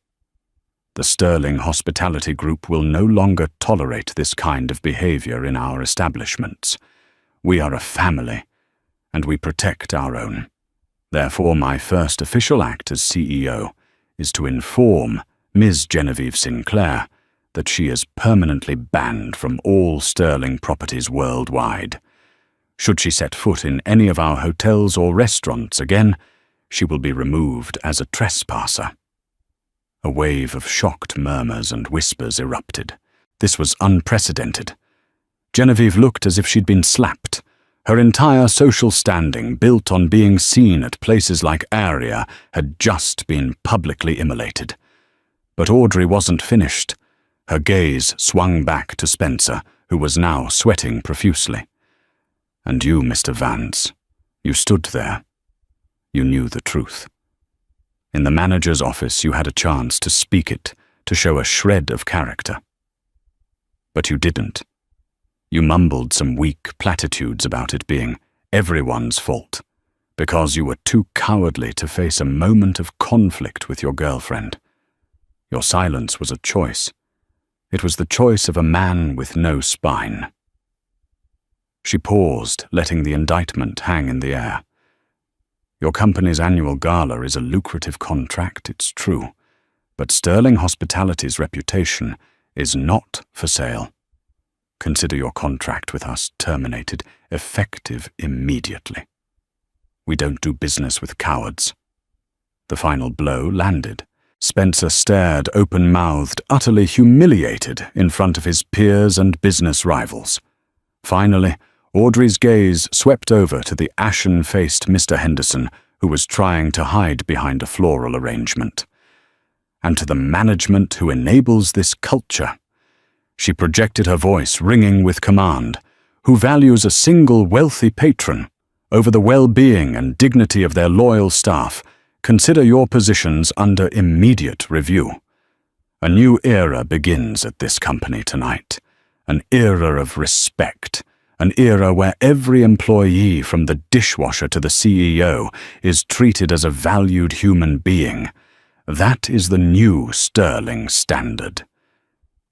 "The Sterling Hospitality Group will no longer tolerate this kind of behavior in our establishments. We are a family, and we protect our own. Therefore, my first official act as CEO is to inform Ms. Genevieve Sinclair that she is permanently banned from all Sterling properties worldwide. Should she set foot in any of our hotels or restaurants again, she will be removed as a trespasser." A wave of shocked murmurs and whispers erupted. This was unprecedented. Genevieve looked as if she'd been slapped. Her entire social standing, built on being seen at places like Aria, had just been publicly immolated. But Audrey wasn't finished. Her gaze swung back to Spencer, who was now sweating profusely. "And you, Mr. Vance, you stood there. You knew the truth. In the manager's office, you had a chance to speak it, to show a shred of character. But you didn't. You mumbled some weak platitudes about it being everyone's fault, because you were too cowardly to face a moment of conflict with your girlfriend. Your silence was a choice. It was the choice of a man with no spine." She paused, letting the indictment hang in the air. "Your company's annual gala is a lucrative contract, it's true, but Sterling Hospitality's reputation is not for sale. Consider your contract with us terminated, effective immediately. We don't do business with cowards." The final blow landed. Spencer stared open-mouthed, utterly humiliated in front of his peers and business rivals. Finally, Audrey's gaze swept over to the ashen-faced Mr. Henderson, who was trying to hide behind a floral arrangement. "And to the management who enables this culture," she projected her voice ringing with command, "who values a single wealthy patron over the well-being and dignity of their loyal staff, consider your positions under immediate review. A new era begins at this company tonight, an era of respect, an era where every employee from the dishwasher to the CEO is treated as a valued human being. That is the new Sterling standard."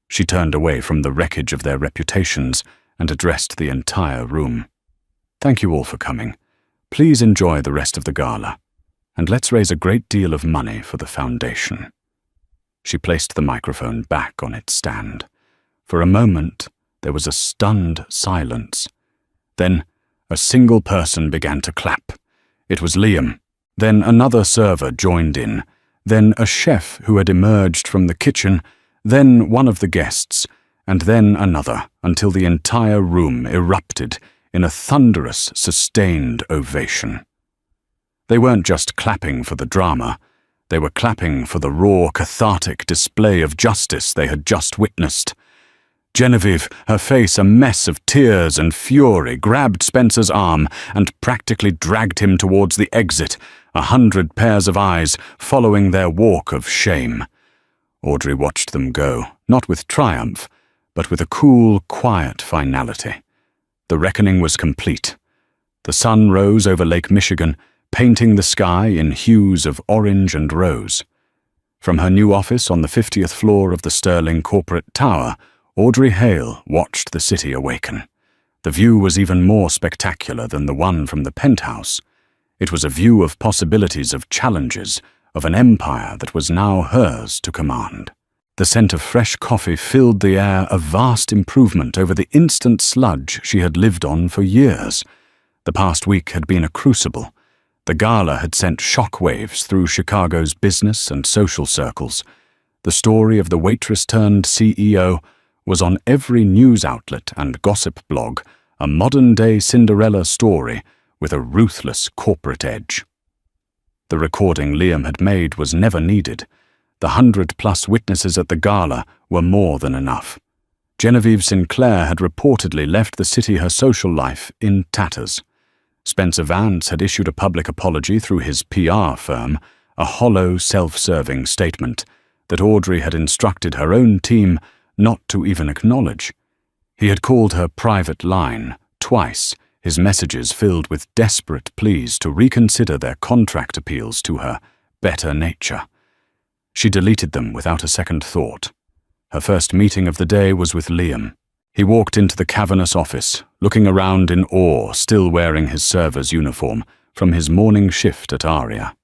She turned away from the wreckage of their reputations and addressed the entire room. "Thank you all for coming. Please enjoy the rest of the gala, and let's raise a great deal of money for the foundation." She placed the microphone back on its stand. For a moment, there was a stunned silence. Then, a single person began to clap. It was Liam. Then another server joined in. Then a chef who had emerged from the kitchen. Then one of the guests. And then another, until the entire room erupted in a thunderous, sustained ovation. They weren't just clapping for the drama. They were clapping for the raw, cathartic display of justice they had just witnessed. Genevieve, her face a mess of tears and fury, grabbed Spencer's arm and practically dragged him towards the exit, 100 pairs of eyes following their walk of shame. Audrey watched them go, not with triumph, but with a cool, quiet finality. The reckoning was complete. The sun rose over Lake Michigan, painting the sky in hues of orange and rose. From her new office on the 50th floor of the Sterling Corporate Tower, Audrey Hale watched the city awaken. The view was even more spectacular than the one from the penthouse. It was a view of possibilities, of challenges, of an empire that was now hers to command. The scent of fresh coffee filled the air, a vast improvement over the instant sludge she had lived on for years. The past week had been a crucible. The gala had sent shockwaves through Chicago's business and social circles. The story of the waitress-turned-CEO was on every news outlet and gossip blog, a modern-day Cinderella story with a ruthless corporate edge. The recording Liam had made was never needed. The 100-plus witnesses at the gala were more than enough. Genevieve Sinclair had reportedly left the city her social life in tatters. Spencer Vance had issued a public apology through his PR firm, a hollow, self-serving statement that Audrey had instructed her own team not to even acknowledge. He had called her private line twice, his messages filled with desperate pleas to reconsider their contract appeals to her better nature. She deleted them without a second thought. Her first meeting of the day was with Liam. He walked into the cavernous office, looking around in awe, still wearing his server's uniform from his morning shift at Aria.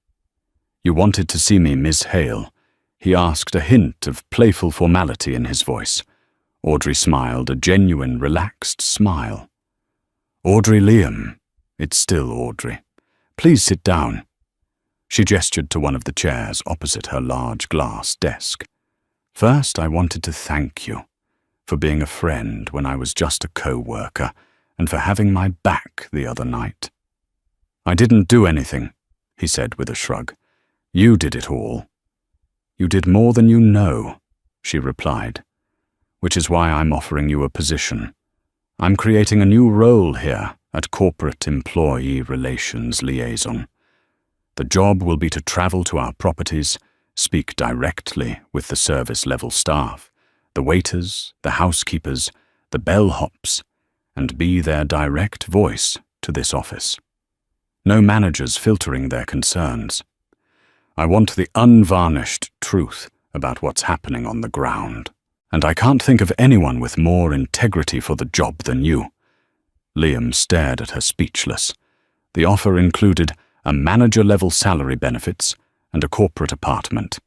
"You wanted to see me, Miss Hale?" he asked, a hint of playful formality in his voice. Audrey smiled, a genuine, relaxed smile. "Audrey Liam." It's still Audrey. "Please sit down." She gestured to one of the chairs opposite her large glass desk. "First, I wanted to thank you for being a friend when I was just a co-worker and for having my back the other night." "I didn't do anything," he said with a shrug. "You did it all." "You did more than you know," she replied, "which is why I'm offering you a position. I'm creating a new role here at Corporate Employee Relations Liaison. The job will be to travel to our properties, speak directly with the service-level staff, the waiters, the housekeepers, the bellhops, and be their direct voice to this office. No managers filtering their concerns. I want the unvarnished truth about what's happening on the ground, and I can't think of anyone with more integrity for the job than you." Liam stared at her speechless. The offer included a manager-level salary benefits and a corporate apartment.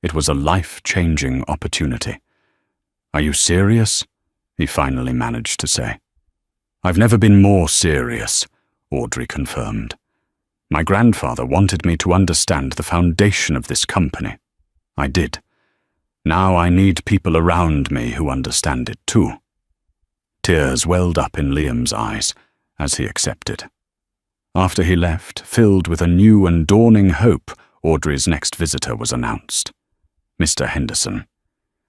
It was a life-changing opportunity. "Are you serious?" he finally managed to say. "I've never been more serious," Audrey confirmed. "My grandfather wanted me to understand the foundation of this company. I did. Now I need people around me who understand it too." Tears welled up in Liam's eyes as he accepted. After he left, filled with a new and dawning hope, Audrey's next visitor was announced. Mr. Henderson.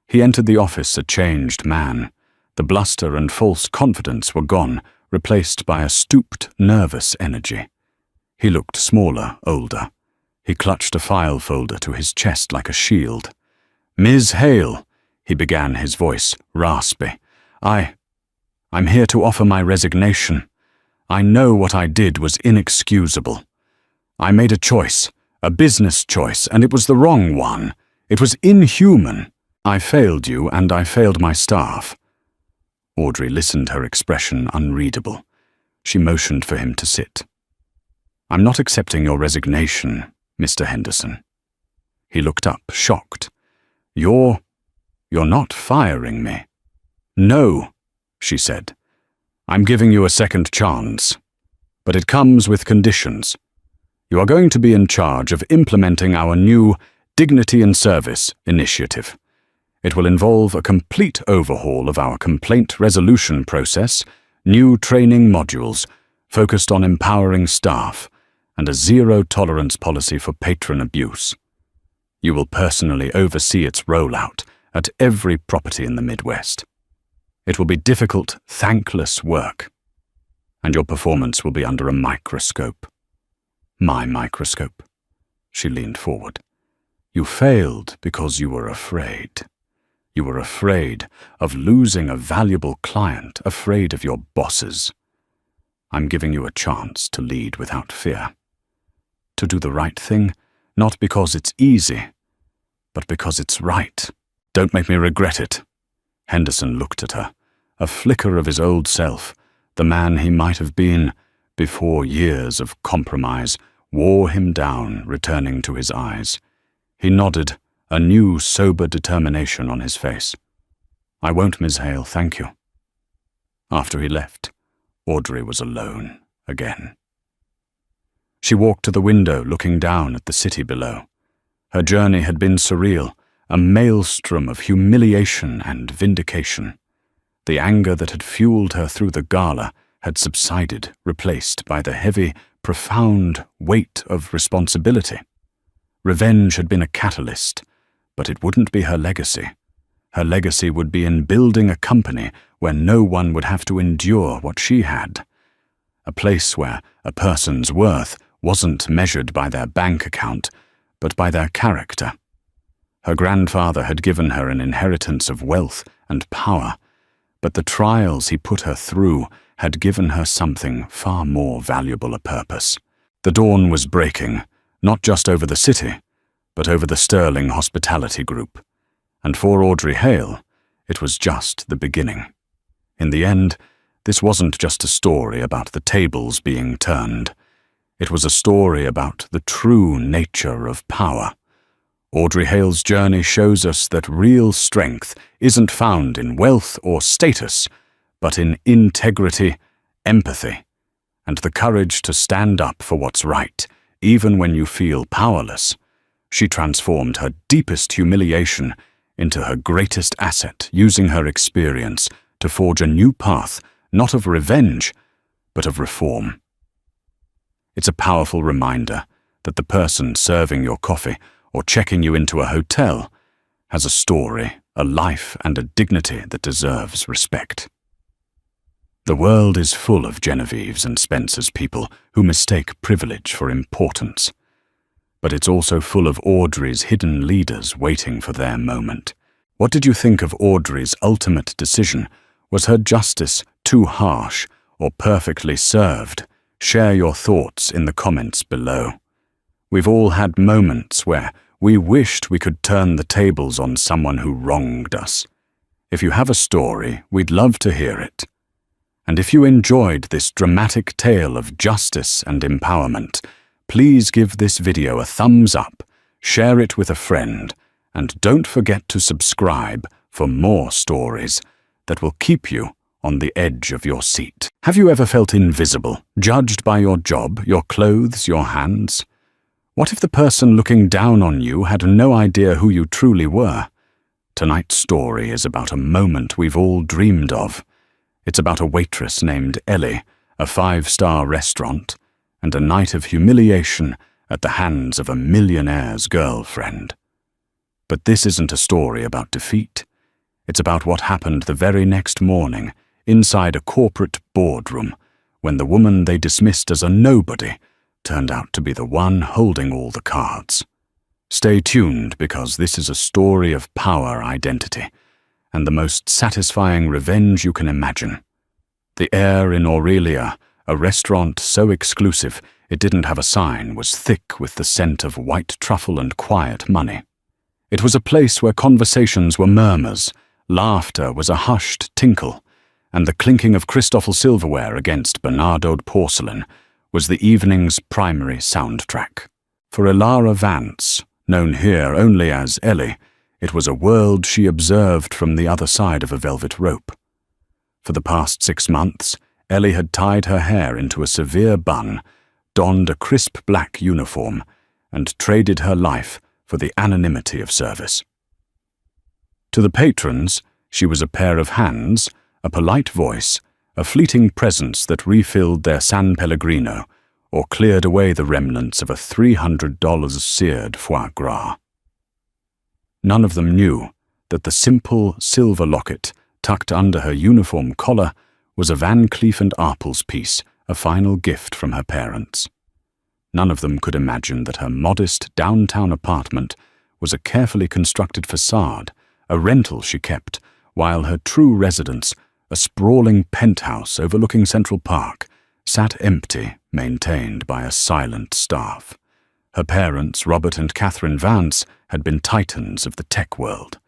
He entered the office a changed man. The bluster and false confidence were gone, replaced by a stooped, nervous energy. He looked smaller, older. He clutched a file folder to his chest like a shield. "Ms. Hale," he began, his voice raspy. I'm here to offer my resignation. I know what I did was inexcusable. I made a choice, a business choice, and it was the wrong one. It was inhuman. I failed you, and I failed my staff." Audrey listened, her expression unreadable. She motioned for him to sit. "I'm not accepting your resignation, Mr. Henderson." He looked up, shocked. You're not firing me." "No," she said. "I'm giving you a second chance. But it comes with conditions. You are going to be in charge of implementing our new Dignity and Service initiative. It will involve a complete overhaul of our complaint resolution process, new training modules focused on empowering staff, and a zero-tolerance policy for patron abuse. You will personally oversee its rollout at every property in the Midwest. It will be difficult, thankless work, and your performance will be under a microscope." "My microscope?" She leaned forward. "You failed because you were afraid. You were afraid of losing a valuable client, afraid of your bosses. I'm giving you a chance to lead without fear. To do the right thing, not because it's easy, but because it's right. Don't make me regret it." Henderson looked at her, a flicker of his old self, the man he might have been before years of compromise wore him down, returning to his eyes. He nodded, a new sober determination on his face. "I won't, Ms. Hale, thank you." After he left, Audrey was alone again. She walked to the window, looking down at the city below. Her journey had been surreal, a maelstrom of humiliation and vindication. The anger that had fueled her through the gala had subsided, replaced by the heavy, profound weight of responsibility. Revenge had been a catalyst, but it wouldn't be her legacy. Her legacy would be in building a company where no one would have to endure what she had. A place where a person's worth wasn't measured by their bank account, but by their character. Her grandfather had given her an inheritance of wealth and power, but the trials he put her through had given her something far more valuable a purpose. The dawn was breaking, not just over the city, but over the sterling hospitality group. And for Audrey Hale, it was just the beginning. In the end, this wasn't just a story about the tables being turned. It was a story about the true nature of power. Audrey Hale's journey shows us that real strength isn't found in wealth or status, but in integrity, empathy, and the courage to stand up for what's right, even when you feel powerless. She transformed her deepest humiliation into her greatest asset, using her experience to forge a new path, not of revenge, but of reform. It's a powerful reminder that the person serving your coffee or checking you into a hotel has a story, a life, and a dignity that deserves respect. The world is full of Genevieves and Spencers people who mistake privilege for importance. But it's also full of Audrey's hidden leaders waiting for their moment. What did you think of Audrey's ultimate decision? Was her justice too harsh or perfectly served? Share your thoughts in the comments below. We've all had moments where we wished we could turn the tables on someone who wronged us. If you have a story, we'd love to hear it. And if you enjoyed this dramatic tale of justice and empowerment, please give this video a thumbs up, share it with a friend, and don't forget to subscribe for more stories that will keep you on the edge of your seat. Have you ever felt invisible, judged by your job, your clothes, your hands? What if the person looking down on you had no idea who you truly were? Tonight's story is about a moment we've all dreamed of. It's about a waitress named Ellie, a 5-star restaurant, and a night of humiliation at the hands of a millionaire's girlfriend. But this isn't a story about defeat. It's about what happened the very next morning inside a corporate boardroom when the woman they dismissed as a nobody turned out to be the one holding all the cards. Stay tuned, because this is a story of power, identity, and the most satisfying revenge you can imagine. The air in Aurelia, a restaurant so exclusive it didn't have a sign, was thick with the scent of white truffle and quiet money. It was a place where conversations were murmurs, laughter was a hushed tinkle, and the clinking of Christoffel silverware against Bernardoed porcelain was the evening's primary soundtrack. For Ilara Vance, known here only as Ellie, it was a world she observed from the other side of a velvet rope. For the past 6 months, Ellie had tied her hair into a severe bun, donned a crisp black uniform, and traded her life for the anonymity of service. To the patrons, she was a pair of hands, a polite voice, a fleeting presence that refilled their San Pellegrino or cleared away the remnants of a $300 seared foie gras. None of them knew that the simple silver locket tucked under her uniform collar was a Van Cleef & Arpels piece, a final gift from her parents. None of them could imagine that her modest downtown apartment was a carefully constructed facade, a rental she kept, while her true residence, a sprawling penthouse overlooking Central Park, sat empty, maintained by a silent staff. Her parents, Robert and Catherine Vance, had been titans of the tech world.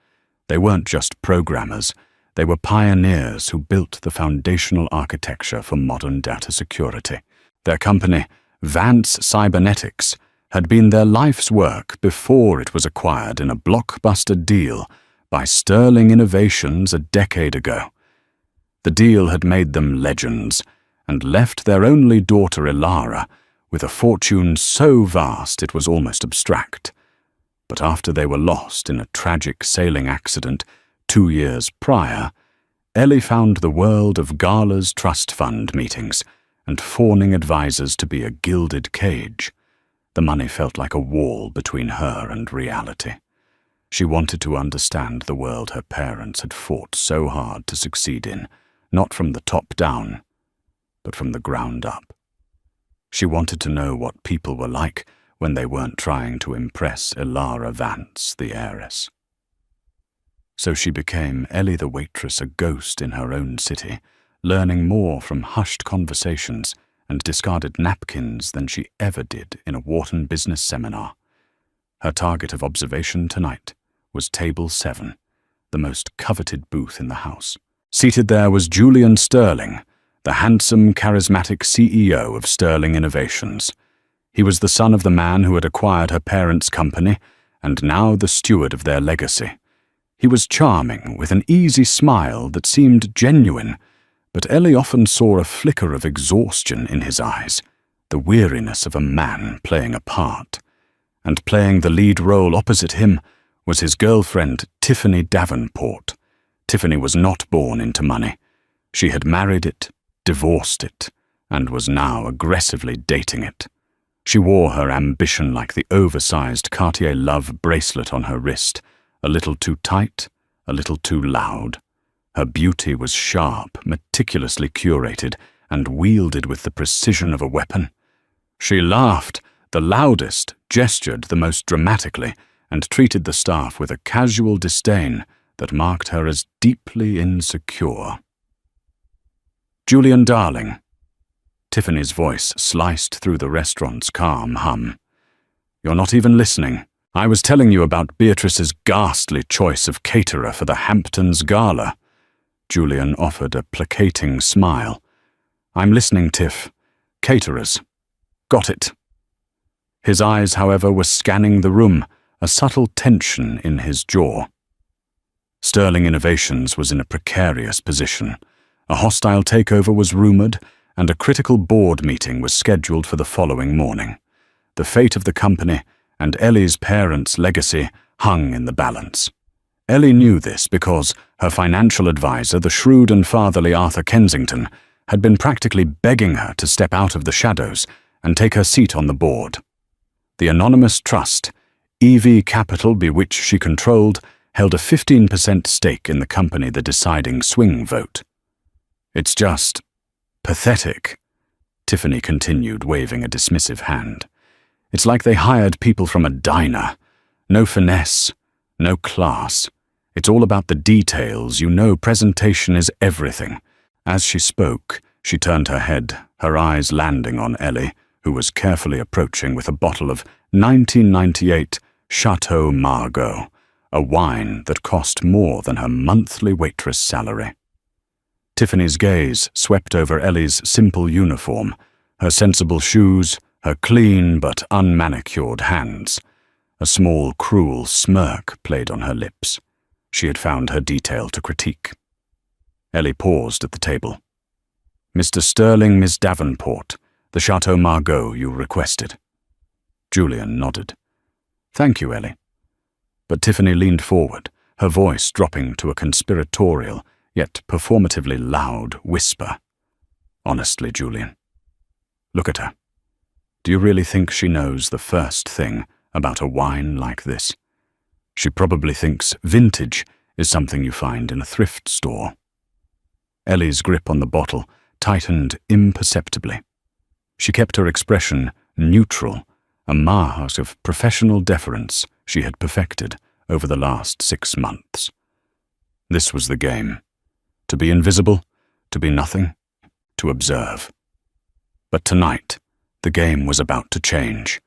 They weren't just programmers, they were pioneers who built the foundational architecture for modern data security. Their company, Vance Cybernetics, had been their life's work before it was acquired in a blockbuster deal by Sterling Innovations a decade ago. The deal had made them legends and left their only daughter Ilara with a fortune so vast it was almost abstract. But after they were lost in a tragic sailing accident 2 years prior, Ellie found the world of galas, trust fund meetings, and fawning advisors to be a gilded cage. The money felt like a wall between her and reality. She wanted to understand the world her parents had fought so hard to succeed in, not from the top down, but from the ground up. She wanted to know what people were like when they weren't trying to impress Elara Vance, the heiress. So she became Ellie the waitress, a ghost in her own city, learning more from hushed conversations and discarded napkins than she ever did in a Wharton business seminar. Her target of observation tonight was Table 7, the most coveted booth in the house. Seated there was Julian Sterling, the handsome, charismatic CEO of Sterling Innovations. He was the son of the man who had acquired her parents' company and now the steward of their legacy. He was charming, with an easy smile that seemed genuine, but Ellie often saw a flicker of exhaustion in his eyes, the weariness of a man playing a part. And playing the lead role opposite him was his girlfriend, Tiffany Davenport. Tiffany was not born into money. She had married it, divorced it, and was now aggressively dating it. She wore her ambition like the oversized Cartier Love bracelet on her wrist, a little too tight, a little too loud. Her beauty was sharp, meticulously curated, and wielded with the precision of a weapon. She laughed the loudest, gestured the most dramatically, and treated the staff with a casual disdain that marked her as deeply insecure. "Julian, darling." Tiffany's voice sliced through the restaurant's calm hum. "You're not even listening. I was telling you about Beatrice's ghastly choice of caterer for the Hamptons Gala." Julian offered a placating smile. "I'm listening, Tiff. Caterers. Got it." His eyes, however, were scanning the room, a subtle tension in his jaw. Sterling Innovations was in a precarious position. A hostile takeover was rumored, and a critical board meeting was scheduled for the following morning. The fate of the company and Ellie's parents' legacy hung in the balance. Ellie knew this because her financial advisor, the shrewd and fatherly Arthur Kensington, had been practically begging her to step out of the shadows and take her seat on the board. The anonymous trust, EV Capital, by which she controlled, held a 15% stake in the company, the deciding swing vote. "It's just pathetic," Tiffany continued, waving a dismissive hand. "It's like they hired people from a diner. No finesse, no class. It's all about the details. You know, presentation is everything." As she spoke, she turned her head, her eyes landing on Ellie, who was carefully approaching with a bottle of 1998 Chateau Margaux, a wine that cost more than her monthly waitress salary. Tiffany's gaze swept over Ellie's simple uniform, her sensible shoes, her clean but unmanicured hands. A small, cruel smirk played on her lips. She had found her detail to critique. Ellie paused at the table. "Mr. Sterling, Miss Davenport, the Chateau Margaux you requested." Julian nodded. "Thank you, Ellie." But Tiffany leaned forward, her voice dropping to a conspiratorial, yet performatively loud whisper. "Honestly, Julian, look at her. Do you really think she knows the first thing about a wine like this? She probably thinks vintage is something you find in a thrift store." Ellie's grip on the bottle tightened imperceptibly. She kept her expression neutral, a mask of professional deference she had perfected over the last 6 months. This was the game. To be invisible, to be nothing, to observe. But tonight, the game was about to change.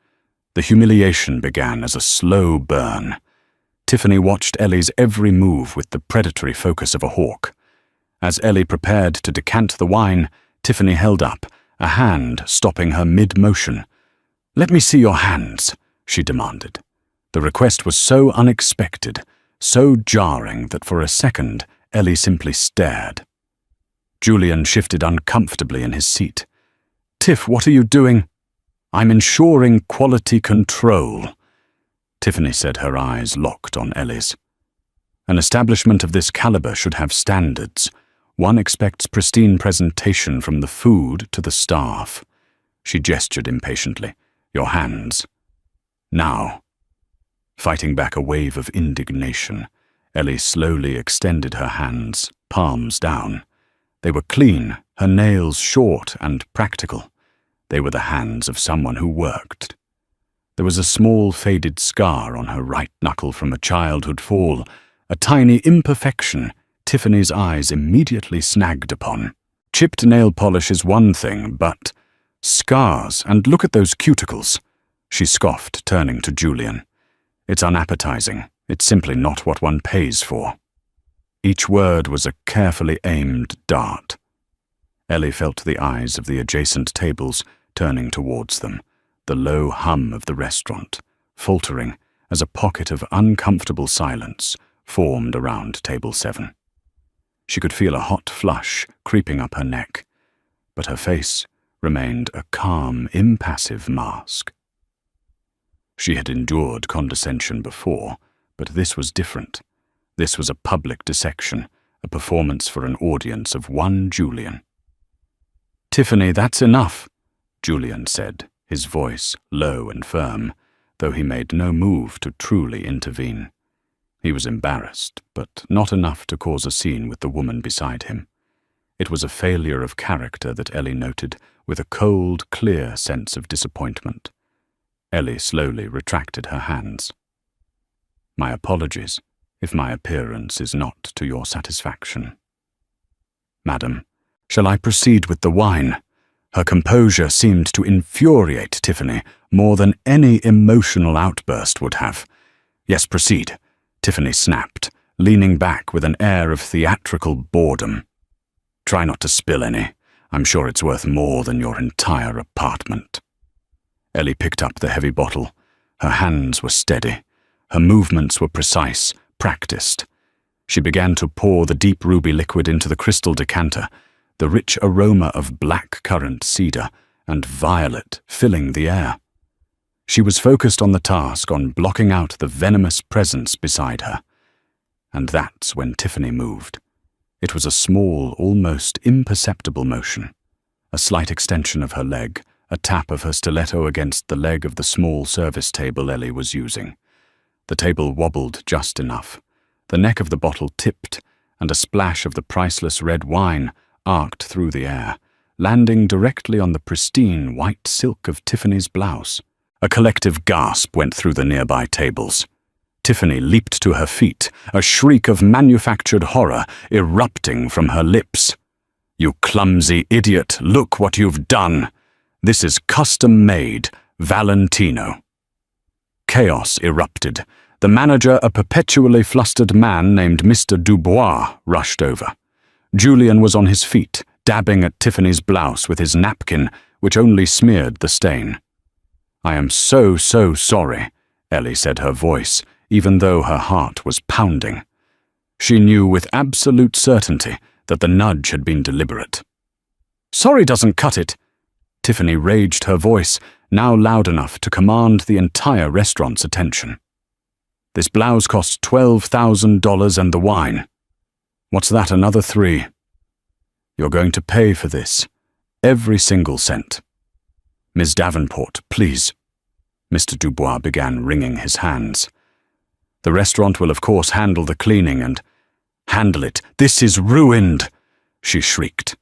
The humiliation began as a slow burn. Tiffany watched Ellie's every move with the predatory focus of a hawk. As Ellie prepared to decant the wine, Tiffany held up, a hand stopping her mid-motion. "Let me see your hands," she demanded. The request was so unexpected, so jarring that for a second Ellie simply stared. Julian shifted uncomfortably in his seat. "Tiff, what are you doing?" I'm ensuring quality control." Tiffany said, her eyes locked on Ellie's. "An establishment of this caliber should have standards. One expects pristine presentation from the food to the staff." She gestured impatiently. "Your hands." "Now." Fighting back a wave of indignation, Ellie slowly extended her hands, palms down. They were clean, her nails short and practical. They were the hands of someone who worked. There was a small faded scar on her right knuckle from a childhood fall, a tiny imperfection Tiffany's eyes immediately snagged upon. Chipped nail polish is one thing, but scars, and look at those cuticles, she scoffed, turning to Julian. "It's unappetizing. It's simply not what one pays for." Each word was a carefully aimed dart. Ellie felt the eyes of the adjacent tables turning towards them, the low hum of the restaurant, faltering as a pocket of uncomfortable silence formed around table 7. She could feel a hot flush creeping up her neck, but her face remained a calm, impassive mask. She had endured condescension before, but this was different. This was a public dissection, a performance for an audience of one Julian. "Tiffany, that's enough," Julian said, his voice low and firm, though he made no move to truly intervene. He was embarrassed, but not enough to cause a scene with the woman beside him. It was a failure of character that Ellie noted, with a cold, clear sense of disappointment. Ellie slowly retracted her hands. "My apologies, if my appearance is not to your satisfaction." "Madam, shall I proceed with the wine?" Her composure seemed to infuriate Tiffany more than any emotional outburst would have. "Yes, proceed," Tiffany snapped, leaning back with an air of theatrical boredom. "Try not to spill any. I'm sure it's worth more than your entire apartment." Ellie picked up the heavy bottle. Her hands were steady. Her movements were precise, practiced. She began to pour the deep ruby liquid into the crystal decanter, the rich aroma of black-currant cedar and violet filling the air. She was focused on the task, on blocking out the venomous presence beside her. And that's when Tiffany moved. It was a small, almost imperceptible motion. A slight extension of her leg, a tap of her stiletto against the leg of the small service table Ellie was using. The table wobbled just enough. The neck of the bottle tipped, and a splash of the priceless red wine arced through the air, landing directly on the pristine white silk of Tiffany's blouse. A collective gasp went through the nearby tables. Tiffany leaped to her feet, a shriek of manufactured horror erupting from her lips. "You clumsy idiot, look what you've done! This is custom-made Valentino." Chaos erupted. The manager, a perpetually flustered man named Mr. Dubois, rushed over. Julian was on his feet, dabbing at Tiffany's blouse with his napkin, which only smeared the stain. "I am so sorry," Ellie said, her voice, even though her heart was pounding. She knew with absolute certainty that the nudge had been deliberate. "Sorry doesn't cut it." Tiffany raged, her voice now loud enough to command the entire restaurant's attention. "This blouse costs $12,000 and the wine. What's that, another 3? You're going to pay for this. Every single cent. Ms. Davenport, please." Mr. Dubois began wringing his hands. "The restaurant will of course handle the cleaning and—" "Handle it. This is ruined," she shrieked.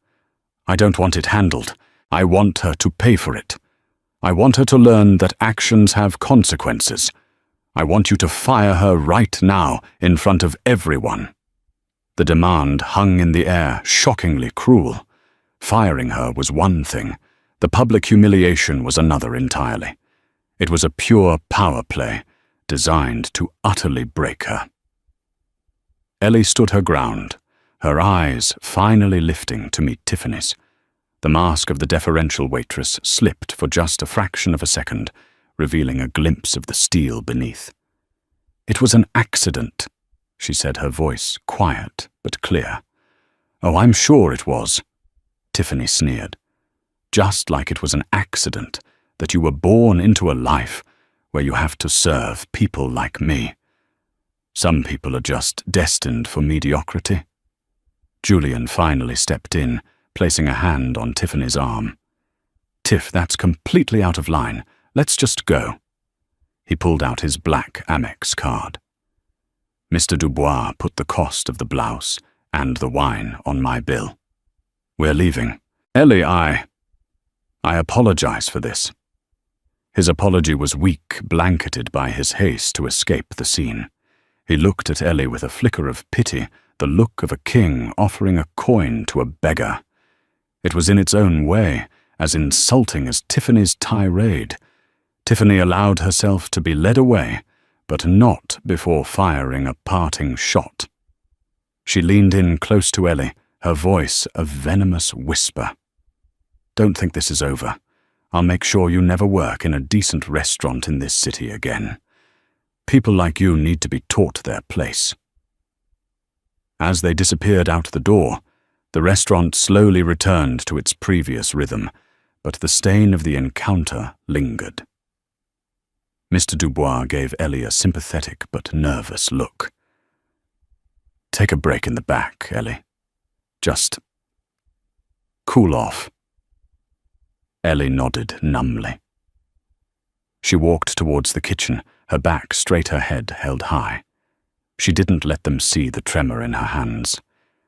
"I don't want it handled. I want her to pay for it. I want her to learn that actions have consequences. I want you to fire her right now in front of everyone." The demand hung in the air, shockingly cruel. Firing her was one thing. The public humiliation was another entirely. It was a pure power play, designed to utterly break her. Ellie stood her ground, her eyes finally lifting to meet Tiffany's. The mask of the deferential waitress slipped for just a fraction of a second, revealing a glimpse of the steel beneath. "It was an accident," she said, her voice quiet but clear. "Oh, I'm sure it was," Tiffany sneered. "Just like it was an accident that you were born into a life where you have to serve people like me. Some people are just destined for mediocrity. Julian finally stepped in, placing a hand on Tiffany's arm. "Tiff, that's completely out of line. Let's just go." He pulled out his black Amex card. Mr. Dubois put the cost of the blouse and the wine on my bill. "We're leaving. Ellie, I apologize for this." His apology was weak, blanketed by his haste to escape the scene. He looked at Ellie with a flicker of pity, the look of a king offering a coin to a beggar. It was in its own way as insulting as Tiffany's tirade. Tiffany allowed herself to be led away, but not before firing a parting shot. She leaned in close to Ellie, her voice a venomous whisper. "Don't think this is over. I'll make sure you never work in a decent restaurant in this city again. People like you need to be taught their place." As they disappeared out the door, the restaurant slowly returned to its previous rhythm, but the stain of the encounter lingered. Mr. Dubois gave Ellie a sympathetic but nervous look. "Take a break in the back, Ellie. Just cool off." Ellie nodded numbly. She walked towards the kitchen, her back straight, her head held high. She didn't let them see the tremor in her hands.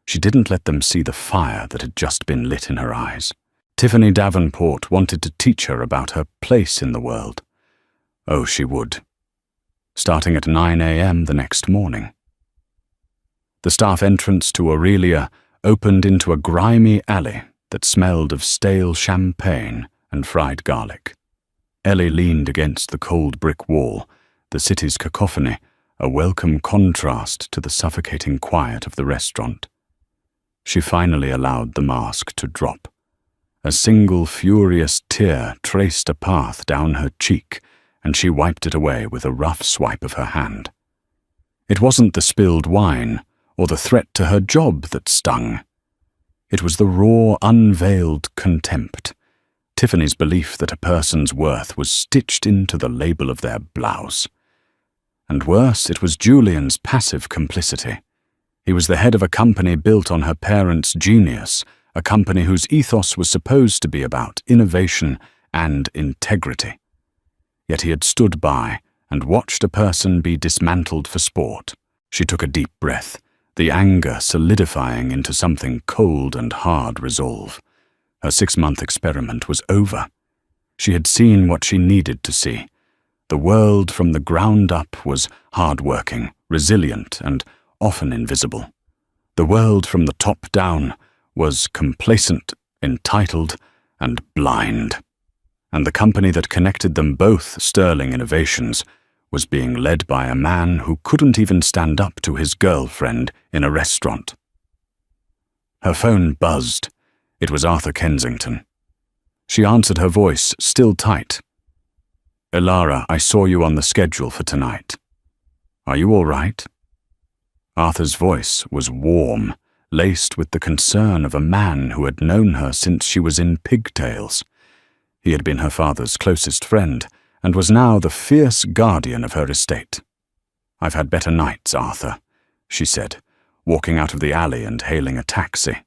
She didn't let them see the fire that had just been lit in her eyes. Tiffany Davenport wanted to teach her about her place in the world. Oh, she would. Starting at 9 a.m. the next morning. The staff entrance to Aurelia opened into a grimy alley that smelled of stale champagne and fried garlic. Ellie leaned against the cold brick wall, the city's cacophony, a welcome contrast to the suffocating quiet of the restaurant. She finally allowed the mask to drop. A single furious tear traced a path down her cheek, and she wiped it away with a rough swipe of her hand. It wasn't the spilled wine or the threat to her job that stung. It was the raw, unveiled contempt, Tiffany's belief that a person's worth was stitched into the label of their blouse. And worse, it was Julian's passive complicity. He was the head of a company built on her parents' genius, a company whose ethos was supposed to be about innovation and integrity. Yet he had stood by and watched a person be dismantled for sport. She took a deep breath, the anger solidifying into something cold and hard resolve. Her 6-month experiment was over. She had seen what she needed to see. The world from the ground up was hard-working, resilient, and often invisible. The world from the top down was complacent, entitled, and blind. And the company that connected them both, Sterling Innovations, was being led by a man who couldn't even stand up to his girlfriend in a restaurant. Her phone buzzed. It was Arthur Kensington. She answered, her voice still tight. "Elara, I saw you on the schedule for tonight. Are you all right?" Arthur's voice was warm, laced with the concern of a man who had known her since she was in pigtails. He had been her father's closest friend, and was now the fierce guardian of her estate. "I've had better nights, Arthur," she said, walking out of the alley and hailing a taxi.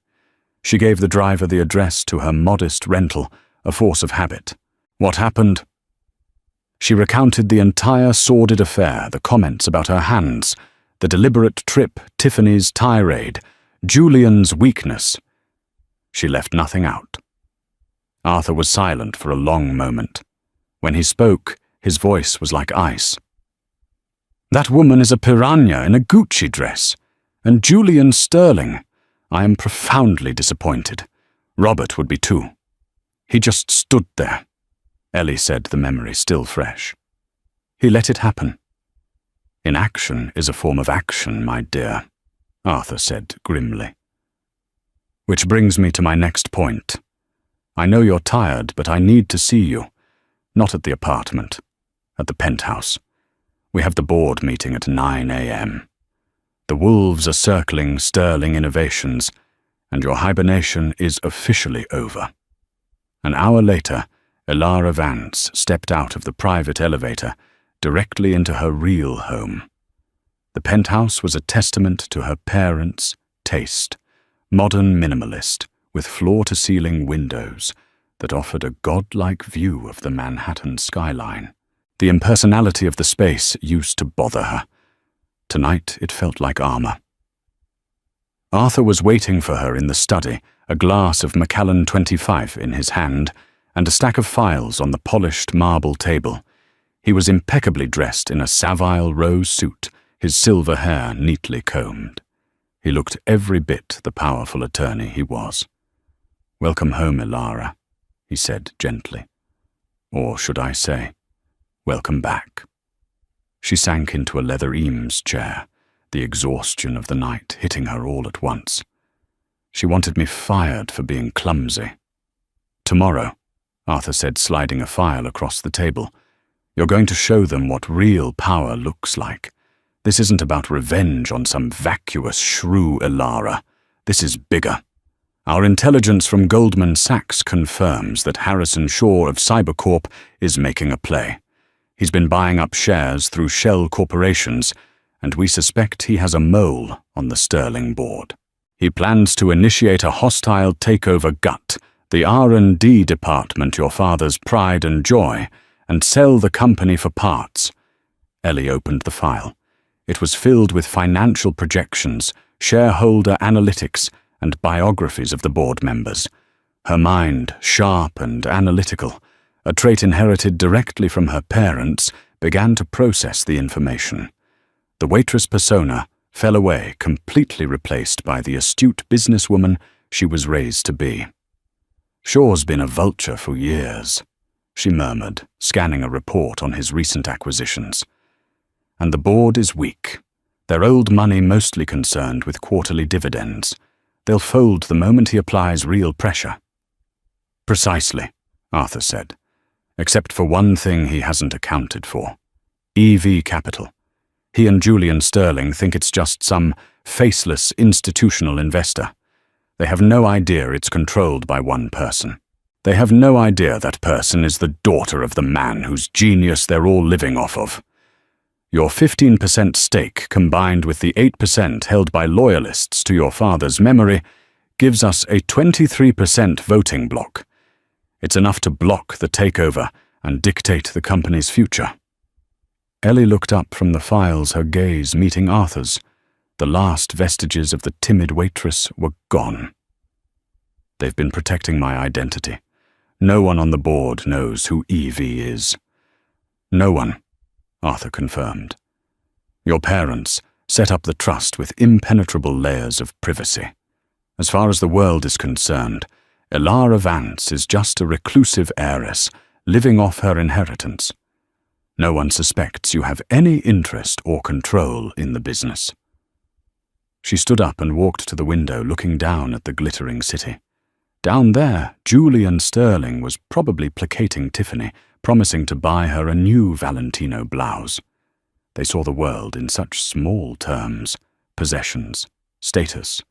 She gave the driver the address to her modest rental, a force of habit. "What happened?" She recounted the entire sordid affair, the comments about her hands, the deliberate trip, Tiffany's tirade, Julian's weakness. She left nothing out. Arthur was silent for a long moment. When he spoke, his voice was like ice. "That woman is a piranha in a Gucci dress. And Julian Sterling. I am profoundly disappointed. Robert would be too. He just stood there," Ellie said, the memory still fresh. "He let it happen." "Inaction is a form of action, my dear," Arthur said grimly. "Which brings me to my next point. I know you're tired, but I need to see you. Not at the apartment, at the penthouse. We have the board meeting at 9 a.m. The wolves are circling Sterling Innovations, and your hibernation is officially over. An hour later, Elara Vance stepped out of the private elevator directly into her real home. The penthouse was a testament to her parents' taste, modern minimalist, with floor-to-ceiling windows that offered a godlike view of the Manhattan skyline. The impersonality of the space used to bother her. Tonight it felt like armor. Arthur was waiting for her in the study, a glass of Macallan 25 in his hand, and a stack of files on the polished marble table. He was impeccably dressed in a Savile Row suit, his silver hair neatly combed. He looked every bit the powerful attorney he was. "Welcome home, Elara," he said gently. Or should I say, welcome back. She sank into a leather Eames chair, the exhaustion of the night hitting her all at once. She wanted me fired for being clumsy. "Tomorrow," Arthur said, sliding a file across the table, "you're going to show them what real power looks like. This isn't about revenge on some vacuous shrew, Elara. This is bigger. Our intelligence from Goldman Sachs confirms that Harrison Shaw of Cybercorp is making a play. He's been buying up shares through shell corporations, and we suspect he has a mole on the Sterling board. He plans to initiate a hostile takeover gut, the R&D department, your father's pride and joy, and sell the company for parts." Ellie opened the file. It was filled with financial projections, shareholder analytics, and biographies of the board members. Her mind, sharp and analytical, a trait inherited directly from her parents, began to process the information. The waitress persona fell away, completely replaced by the astute businesswoman she was raised to be. "Shaw's been a vulture for years," she murmured, scanning a report on his recent acquisitions. "And the board is weak. Their old money mostly concerned with quarterly dividends. They'll fold the moment he applies real pressure." "Precisely," Arthur said, "except for one thing he hasn't accounted for. EV Capital. He and Julian Sterling think it's just some faceless institutional investor. They have no idea it's controlled by one person. They have no idea that person is the daughter of the man whose genius they're all living off of. Your 15% stake, combined with the 8% held by loyalists to your father's memory, gives us a 23% voting block. It's enough to block the takeover and dictate the company's future." Ellie looked up from the files, her gaze meeting Arthur's. The last vestiges of the timid waitress were gone. "They've been protecting my identity. No one on the board knows who Evie is." "No one," Arthur confirmed. "Your parents set up the trust with impenetrable layers of privacy. As far as the world is concerned, Elara Vance is just a reclusive heiress living off her inheritance. No one suspects you have any interest or control in the business." She stood up and walked to the window, looking down at the glittering city. Down there, Julian Sterling was probably placating Tiffany, promising to buy her a new Valentino blouse. They saw the world in such small terms: possessions, status,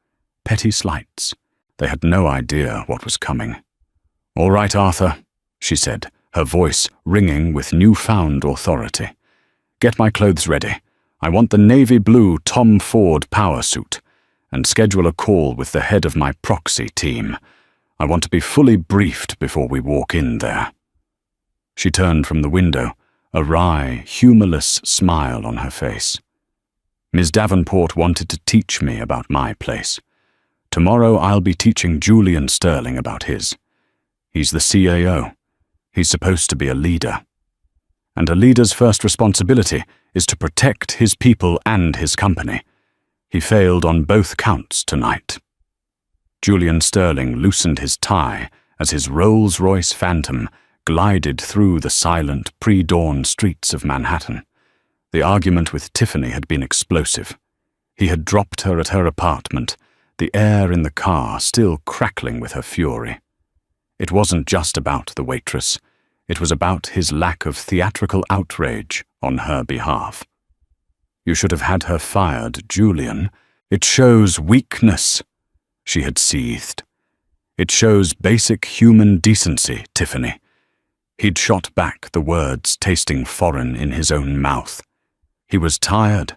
petty slights. They had no idea what was coming. "All right, Arthur," she said, her voice ringing with newfound authority. "Get my clothes ready. I want the navy blue Tom Ford power suit, and schedule a call with the head of my proxy team. I want to be fully briefed before we walk in there." She turned from the window, a wry, humorless smile on her face. "Ms. Davenport wanted to teach me about my place. Tomorrow I'll be teaching Julian Sterling about his. He's the CAO. He's supposed to be a leader. And a leader's first responsibility is to protect his people and his company. He failed on both counts tonight." Julian Sterling loosened his tie as his Rolls-Royce Phantom glided through the silent, pre-dawn streets of Manhattan. The argument with Tiffany had been explosive. He had dropped her at her apartment, the air in the car still crackling with her fury. It wasn't just about the waitress. It was about his lack of theatrical outrage on her behalf. "You should have had her fired, Julian. It shows weakness," she had seethed. "It shows basic human decency, Tiffany. He'd shot back, the words tasting foreign in his own mouth. He was tired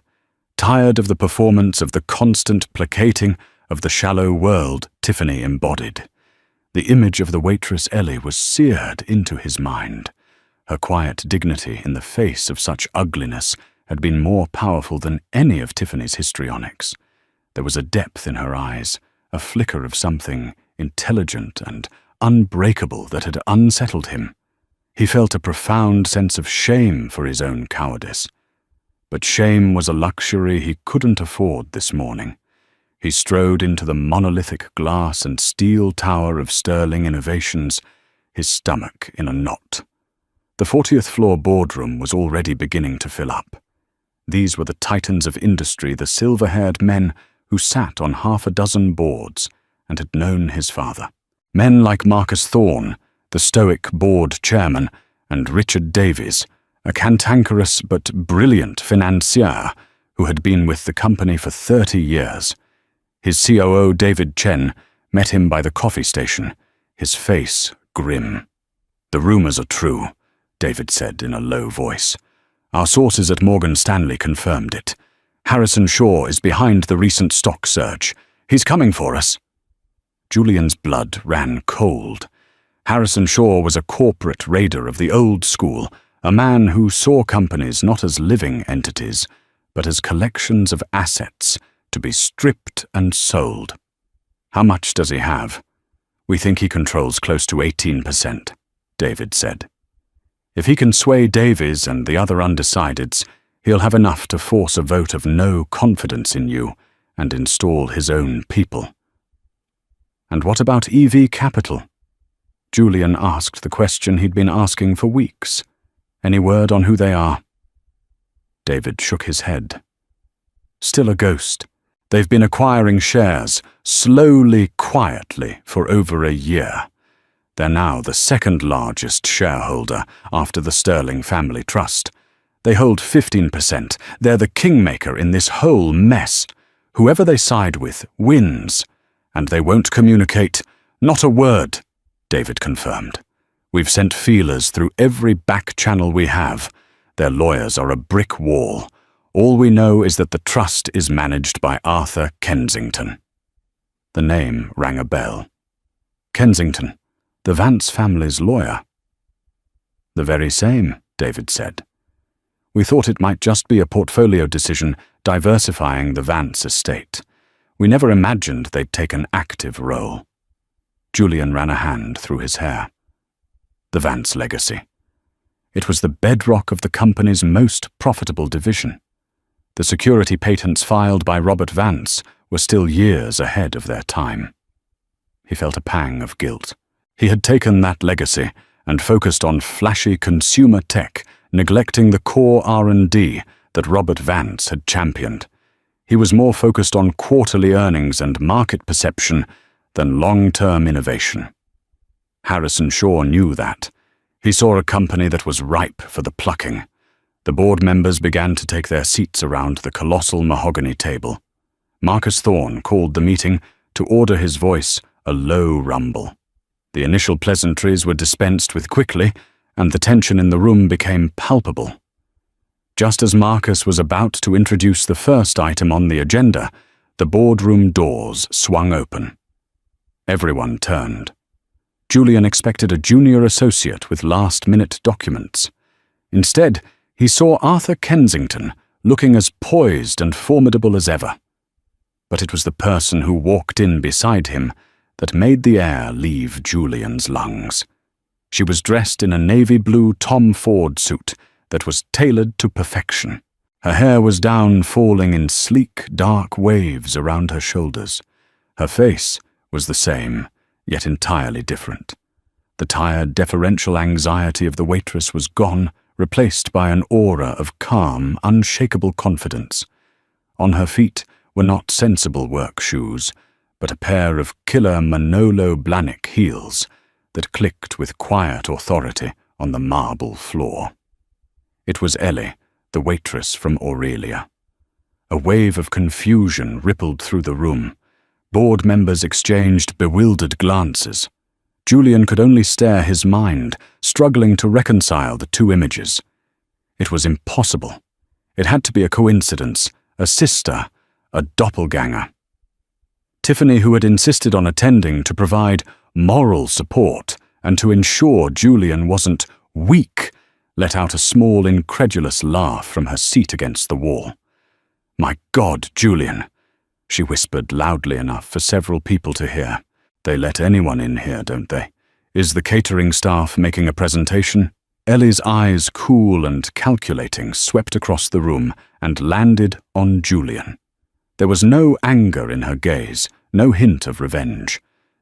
of the performance, of the constant placating, of the shallow world Tiffany embodied. The image of the waitress Ellie was seared into his mind. Her quiet dignity in the face of such ugliness had been more powerful than any of Tiffany's histrionics. There was a depth in her eyes, a flicker of something intelligent and unbreakable that had unsettled him. He felt a profound sense of shame for his own cowardice. But shame was a luxury he couldn't afford this morning. He strode into the monolithic glass and steel tower of sterling innovations, his stomach in a knot. The 40th floor boardroom was already beginning to fill up. These were the titans of industry, the silver-haired men who sat on half a dozen boards and had known his father. Men like Marcus Thorne, the stoic board chairman, and Richard Davies, a cantankerous but brilliant financier who had been with the company for 30 years. His COO, David Chen, met him by the coffee station, his face grim. "The rumors are true," David said in a low voice. "Our sources at Morgan Stanley confirmed it. Harrison Shaw is behind the recent stock surge. He's coming for us." Julian's blood ran cold. Harrison Shaw was a corporate raider of the old school, a man who saw companies not as living entities, but as collections of assets to be stripped and sold. "How much does he have?" "We think he controls close to 18%, David said. "If he can sway Davies and the other undecideds, he'll have enough to force a vote of no confidence in you and install his own people." "And what about EV Capital?" Julian asked the question he'd been asking for weeks. "Any word on who they are?" David shook his head. "Still a ghost. They've been acquiring shares, slowly, quietly, for over a year. They're now the second largest shareholder after the Sterling Family Trust. They hold 15%. They're the kingmaker in this whole mess. Whoever they side with wins. And they won't communicate. Not a word," David confirmed. "We've sent feelers through every back channel we have. Their lawyers are a brick wall. All we know is that the trust is managed by Arthur Kensington." The name rang a bell. Kensington, the Vance family's lawyer. "The very same," David said. "We thought it might just be a portfolio decision diversifying the Vance estate. We never imagined they'd take an active role." Julian ran a hand through his hair. The Vance legacy. It was the bedrock of the company's most profitable division. The security patents filed by Robert Vance were still years ahead of their time. He felt a pang of guilt. He had taken that legacy and focused on flashy consumer tech, neglecting the core R&D that Robert Vance had championed. He was more focused on quarterly earnings and market perception than long-term innovation. Harrison Shaw knew that. He saw a company that was ripe for the plucking. The board members began to take their seats around the colossal mahogany table. Marcus Thorne called the meeting, to order his voice a low rumble. The initial pleasantries were dispensed with quickly, and the tension in the room became palpable. Just as Marcus was about to introduce the first item on the agenda, the boardroom doors swung open. Everyone turned. Julian expected a junior associate with last-minute documents. Instead, he saw Arthur Kensington, looking as poised and formidable as ever. But it was the person who walked in beside him that made the air leave Julian's lungs. She was dressed in a navy blue Tom Ford suit that was tailored to perfection. Her hair was down, falling in sleek, dark waves around her shoulders. Her face was the same, yet entirely different. The tired, deferential anxiety of the waitress was gone, replaced by an aura of calm, unshakable confidence. On her feet were not sensible work shoes, but a pair of killer Manolo Blahnik heels that clicked with quiet authority on the marble floor. It was Ellie, the waitress from Aurelia. A wave of confusion rippled through the room. Board members exchanged bewildered glances. Julian could only stare his mind, struggling to reconcile the two images. It was impossible. It had to be a coincidence, a sister, a doppelganger. Tiffany, who had insisted on attending to provide moral support and to ensure Julian wasn't weak, let out a small, incredulous laugh from her seat against the wall. "My God, Julian," she whispered loudly enough for several people to hear. "They let anyone in here, don't they? Is the catering staff making a presentation?" Ellie's eyes, cool and calculating, swept across the room and landed on Julian. There was no anger in her gaze, no hint of revenge.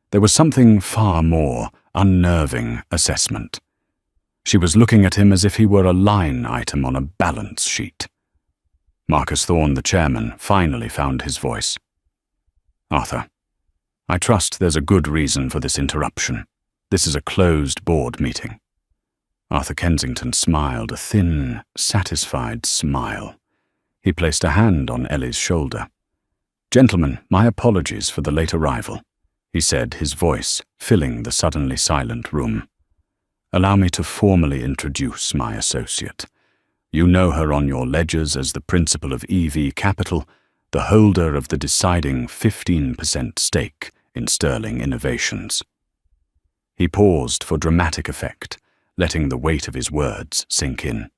There was something far more unnerving assessment. She was looking at him as if he were a line item on a balance sheet. Marcus Thorne, the chairman, finally found his voice. "Arthur, I trust there's a good reason for this interruption. This is a closed board meeting." Arthur Kensington smiled, a thin, satisfied smile. He placed a hand on Ellie's shoulder. "Gentlemen, my apologies for the late arrival," he said, his voice filling the suddenly silent room. "Allow me to formally introduce my associate. You know her on your ledgers as the principal of EV Capital, the holder of the deciding 15% stake in Sterling Innovations." He paused for dramatic effect, letting the weight of his words sink in.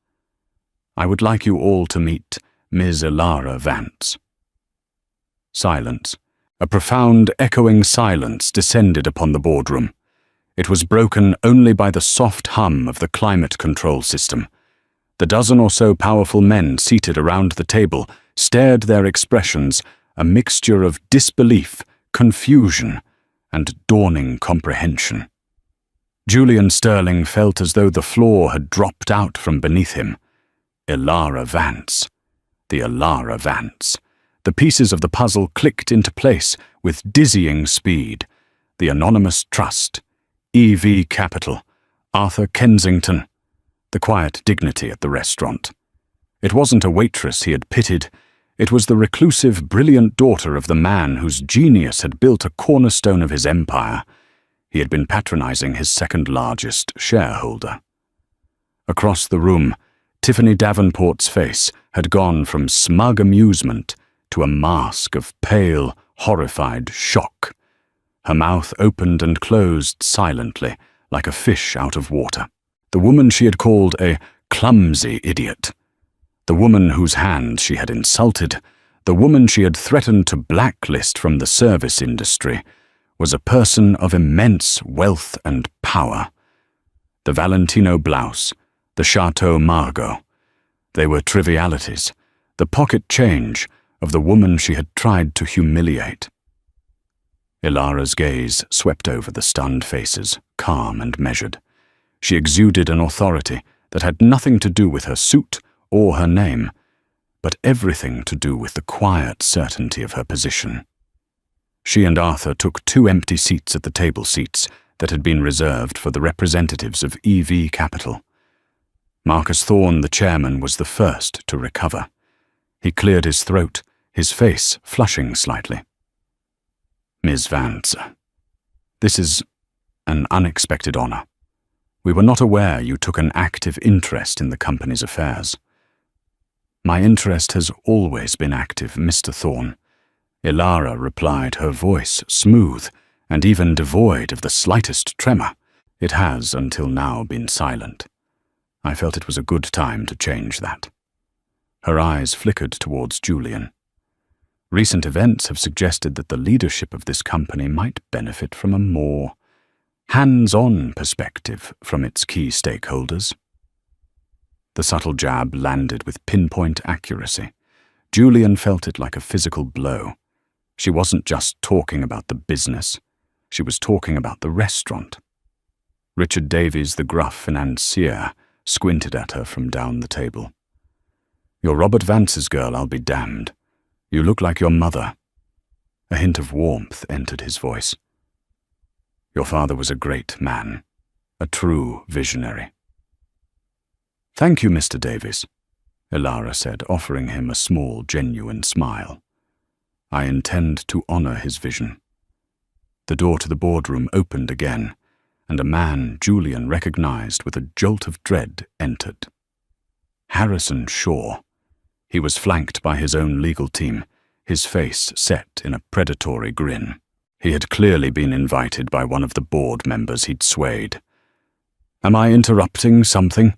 "I would like you all to meet Ms. Elara Vance." Silence. A profound, echoing silence descended upon the boardroom. It was broken only by the soft hum of the climate control system. The dozen or so powerful men seated around the table stared, their expressions a mixture of disbelief, confusion, and dawning comprehension. Julian Sterling felt as though the floor had dropped out from beneath him. Elara Vance. The Elara Vance. The pieces of the puzzle clicked into place with dizzying speed. The anonymous trust, EV Capital, Arthur Kensington, the quiet dignity at the restaurant. It wasn't a waitress he had pitied. It was the reclusive, brilliant daughter of the man whose genius had built a cornerstone of his empire. He had been patronizing his second-largest shareholder. Across the room, Tiffany Davenport's face had gone from smug amusement to a mask of pale, horrified shock. Her mouth opened and closed silently, like a fish out of water. The woman she had called a clumsy idiot, the woman whose hand she had insulted, the woman she had threatened to blacklist from the service industry, was a person of immense wealth and power. The Valentino blouse, the Chateau Margaux, they were trivialities, the pocket change of the woman she had tried to humiliate. Elara's gaze swept over the stunned faces, calm and measured. She exuded an authority that had nothing to do with her suit or her name, but everything to do with the quiet certainty of her position. She and Arthur took 2 empty seats at the table seats that had been reserved for the representatives of EV Capital. Marcus Thorne, the chairman, was the first to recover. He cleared his throat, his face flushing slightly. "Ms. Vance, this is an unexpected honor. We were not aware you took an active interest in the company's affairs." "My interest has always been active, Mr. Thorne," Elara replied, her voice smooth and even devoid of the slightest tremor. "It has until now been silent. I felt it was a good time to change that." Her eyes flickered towards Julian. "Recent events have suggested that the leadership of this company might benefit from a more hands-on perspective from its key stakeholders." The subtle jab landed with pinpoint accuracy. Julian felt it like a physical blow. She wasn't just talking about the business. She was talking about the restaurant. Richard Davies, the gruff financier, squinted at her from down the table. "You're Robert Vance's girl, I'll be damned. You look like your mother." A hint of warmth entered his voice. "Your father was a great man, a true visionary." "Thank you, Mr. Davies," Elara said, offering him a small, genuine smile. "I intend to honor his vision." The door to the boardroom opened again, and a man Julian recognized with a jolt of dread entered. Harrison Shaw. He was flanked by his own legal team, his face set in a predatory grin. He had clearly been invited by one of the board members he'd swayed. "Am I interrupting something?"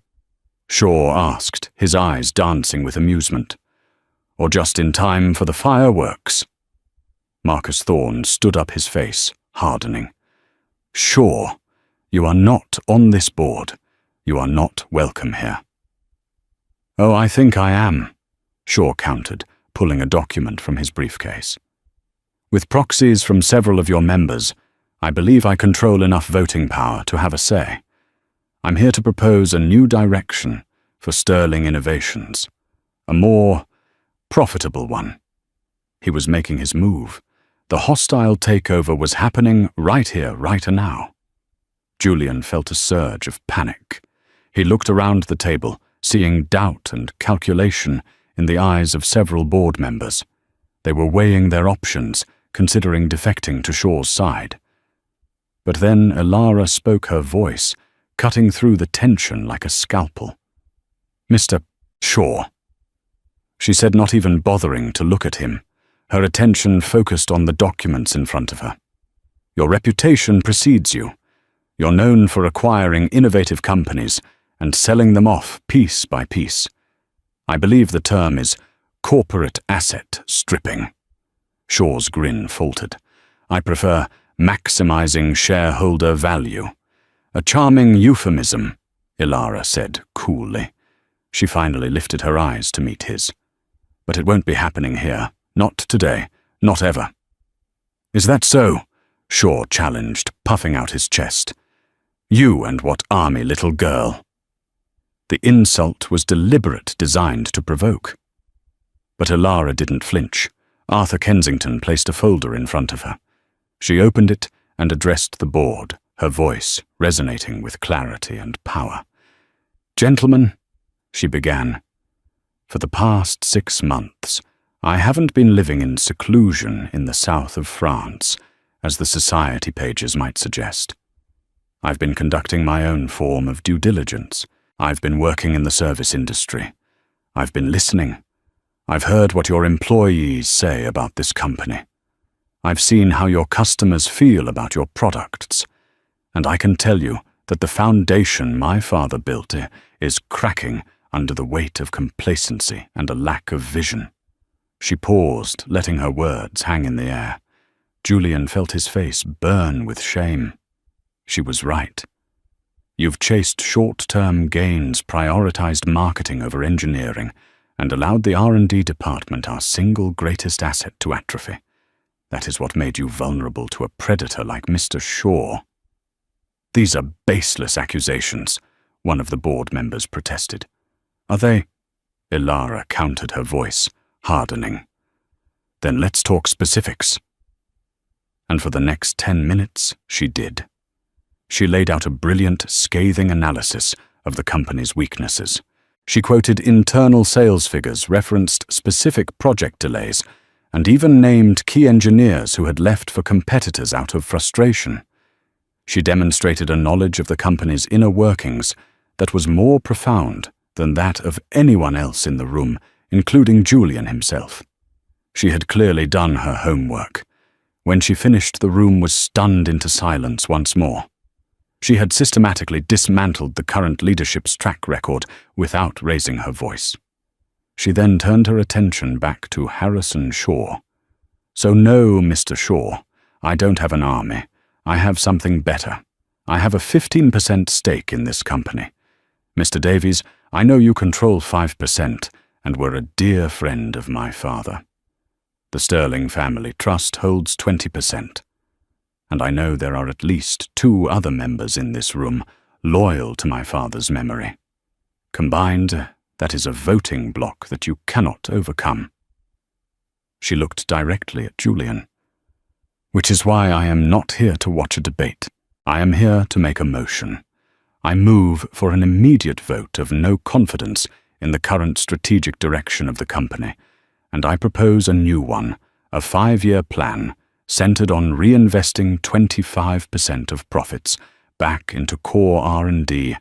Shaw asked, his eyes dancing with amusement. "Or just in time for the fireworks?" Marcus Thorne stood up, his face hardening. "Shaw, you are not on this board. You are not welcome here." "Oh, I think I am," Shaw countered, pulling a document from his briefcase. "With proxies from several of your members, I believe I control enough voting power to have a say. I'm here to propose a new direction for Sterling Innovations, a more profitable one." He was making his move. The hostile takeover was happening right here, right now. Julian felt a surge of panic. He looked around the table, seeing doubt and calculation in the eyes of several board members. They were weighing their options, considering defecting to Shaw's side. But then Elara spoke, her voice cutting through the tension like a scalpel. "Mr. Shaw," she said, not even bothering to look at him, her attention focused on the documents in front of her. "Your reputation precedes you. You're known for acquiring innovative companies and selling them off piece by piece. I believe the term is corporate asset stripping." Shaw's grin faltered. "I prefer maximizing shareholder value." "A charming euphemism," Elara said coolly. She finally lifted her eyes to meet his. "But it won't be happening here. Not today. Not ever." "Is that so?" Shaw challenged, puffing out his chest. "You and what army, little girl?" The insult was deliberate, designed to provoke. But Elara didn't flinch. Arthur Kensington placed a folder in front of her. She opened it and addressed the board, her voice resonating with clarity and power. "Gentlemen," she began, "for the past 6 months, I haven't been living in seclusion in the south of France, as the society pages might suggest. I've been conducting my own form of due diligence. I've been working in the service industry. I've been listening. I've heard what your employees say about this company. I've seen how your customers feel about your products. And I can tell you that the foundation my father built is cracking under the weight of complacency and a lack of vision." She paused, letting her words hang in the air. Julian felt his face burn with shame. She was right. "You've chased short-term gains, prioritized marketing over engineering, and allowed the R&D department, our single greatest asset, to atrophy. That is what made you vulnerable to a predator like Mr. Shaw." "These are baseless accusations," one of the board members protested. "Are they?" Elara countered, her voice hardening. "Then let's talk specifics." And for the next 10 minutes, she did. She laid out a brilliant, scathing analysis of the company's weaknesses. She quoted internal sales figures, referenced specific project delays, and even named key engineers who had left for competitors out of frustration. She demonstrated a knowledge of the company's inner workings that was more profound than that of anyone else in the room, including Julian himself. She had clearly done her homework. When she finished, the room was stunned into silence once more. She had systematically dismantled the current leadership's track record without raising her voice. She then turned her attention back to Harrison Shaw. "So no, Mr. Shaw, I don't have an army. I have something better. I have a 15% stake in this company. Mr. Davies, I know you control 5% and were a dear friend of my father. The Sterling Family Trust holds 20%. And I know there are at least 2 other members in this room loyal to my father's memory. Combined, that is a voting bloc that you cannot overcome." She looked directly at Julian. "Which is why I am not here to watch a debate. I am here to make a motion. I move for an immediate vote of no confidence in the current strategic direction of the company, and I propose a new one, a 5-year plan centered on reinvesting 25% of profits back into core R&D,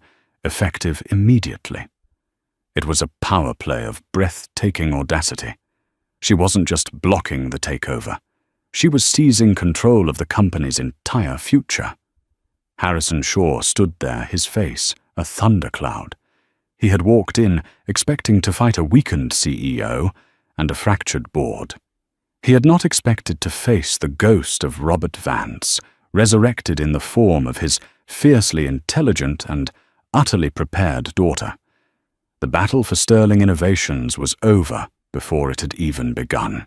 effective immediately. It was a power play of breathtaking audacity. She wasn't just blocking the takeover. She was seizing control of the company's entire future. Harrison Shaw stood there, his face a thundercloud. He had walked in expecting to fight a weakened CEO and a fractured board. He had not expected to face the ghost of Robert Vance, resurrected in the form of his fiercely intelligent and utterly prepared daughter. The battle for sterling innovations was over before it had even begun.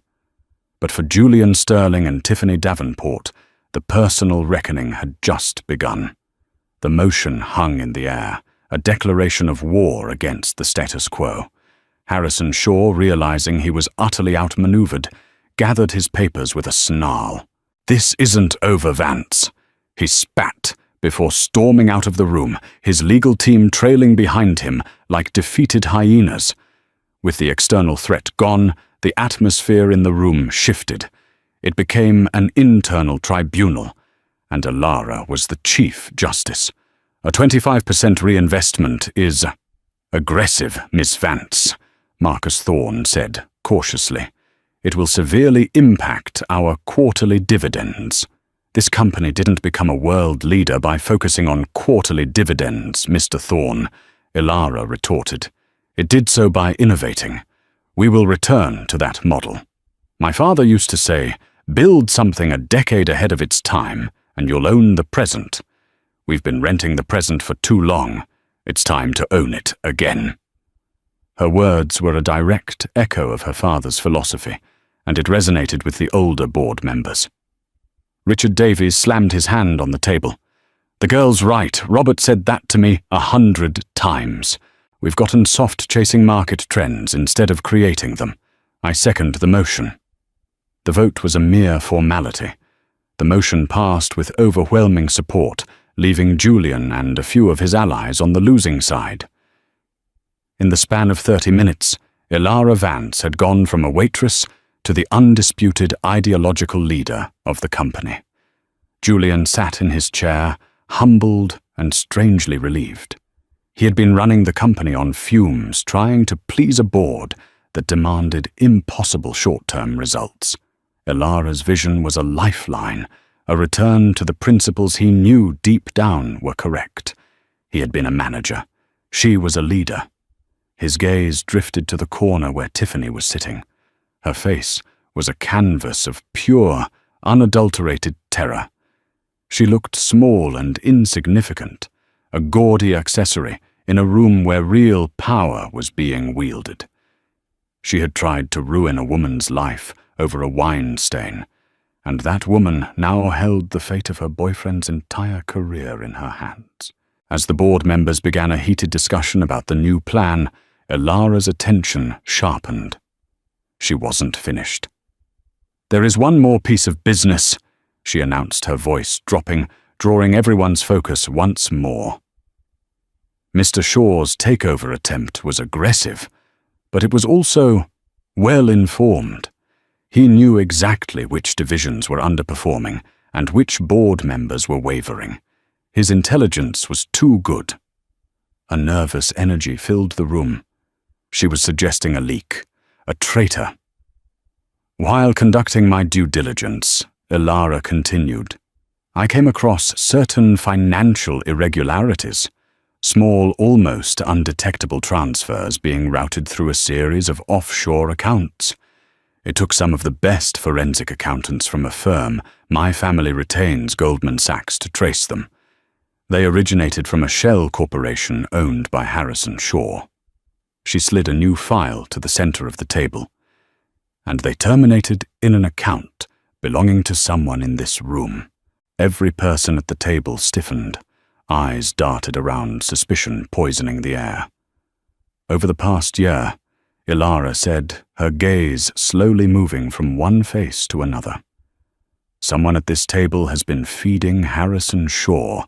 But for Julian Sterling and Tiffany Davenport, the personal reckoning had just begun. The motion hung in the air, a declaration of war against the status quo. Harrison Shaw, realizing he was utterly outmaneuvered, gathered his papers with a snarl. "This isn't over, Vance," he spat before storming out of the room, his legal team trailing behind him like defeated hyenas. With the external threat gone, the atmosphere in the room shifted. It became an internal tribunal, and Elara was the Chief Justice. "A 25% reinvestment is aggressive, Miss Vance," Marcus Thorne said cautiously. "It will severely impact our quarterly dividends." "This company didn't become a world leader by focusing on quarterly dividends, Mr. Thorne," Elara retorted. "It did so by innovating. We will return to that model. My father used to say, build something a decade ahead of its time, and you'll own the present. We've been renting the present for too long. It's time to own it again." Her words were a direct echo of her father's philosophy, and it resonated with the older board members. Richard Davies slammed his hand on the table. "The girl's right. Robert said that to me 100 times. We've gotten soft chasing market trends instead of creating them. I second the motion." The vote was a mere formality. The motion passed with overwhelming support, leaving Julian and a few of his allies on the losing side. In the span of 30 minutes, Elara Vance had gone from a waitress to the undisputed ideological leader of the company. Julian sat in his chair, humbled and strangely relieved. He had been running the company on fumes, trying to please a board that demanded impossible short-term results. Elara's vision was a lifeline, a return to the principles he knew deep down were correct. He had been a manager. She was a leader. His gaze drifted to the corner where Tiffany was sitting. Her face was a canvas of pure, unadulterated terror. She looked small and insignificant, a gaudy accessory in a room where real power was being wielded. She had tried to ruin a woman's life over a wine stain, and that woman now held the fate of her boyfriend's entire career in her hands. As the board members began a heated discussion about the new plan, Elara's attention sharpened. She wasn't finished. "There is one more piece of business," she announced, her voice dropping, drawing everyone's focus once more. Mr. Shaw's takeover attempt was aggressive, but it was also well-informed. He knew exactly which divisions were underperforming and which board members were wavering. His intelligence was too good. A nervous energy filled the room. She was suggesting a leak, a traitor. "While conducting my due diligence," Elara continued, "I came across certain financial irregularities, small, almost undetectable transfers being routed through a series of offshore accounts. It took some of the best forensic accountants from a firm my family retains, Goldman Sachs, to trace them. They originated from a shell corporation owned by Harrison Shaw." She slid a new file to the center of the table. "And they terminated in an account belonging to someone in this room." Every person at the table stiffened. Eyes darted around, suspicion poisoning the air. Over the past year, Elara said, her gaze slowly moving from one face to another, someone at this table has been feeding Harrison Shaw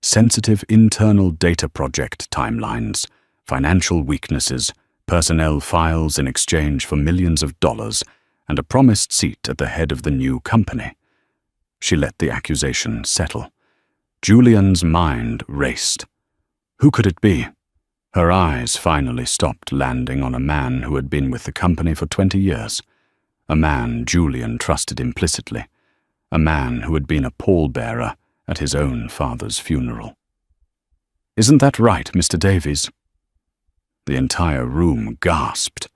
sensitive internal data project timelines, financial weaknesses, personnel files in exchange for millions of dollars, and a promised seat at the head of the new company. She let the accusation settle. Julian's mind raced. Who could it be? Her eyes finally stopped landing on a man who had been with the company for 20 years. A man Julian trusted implicitly. A man who had been a pallbearer at his own father's funeral. "Isn't that right, Mr. Davies?" The entire room gasped.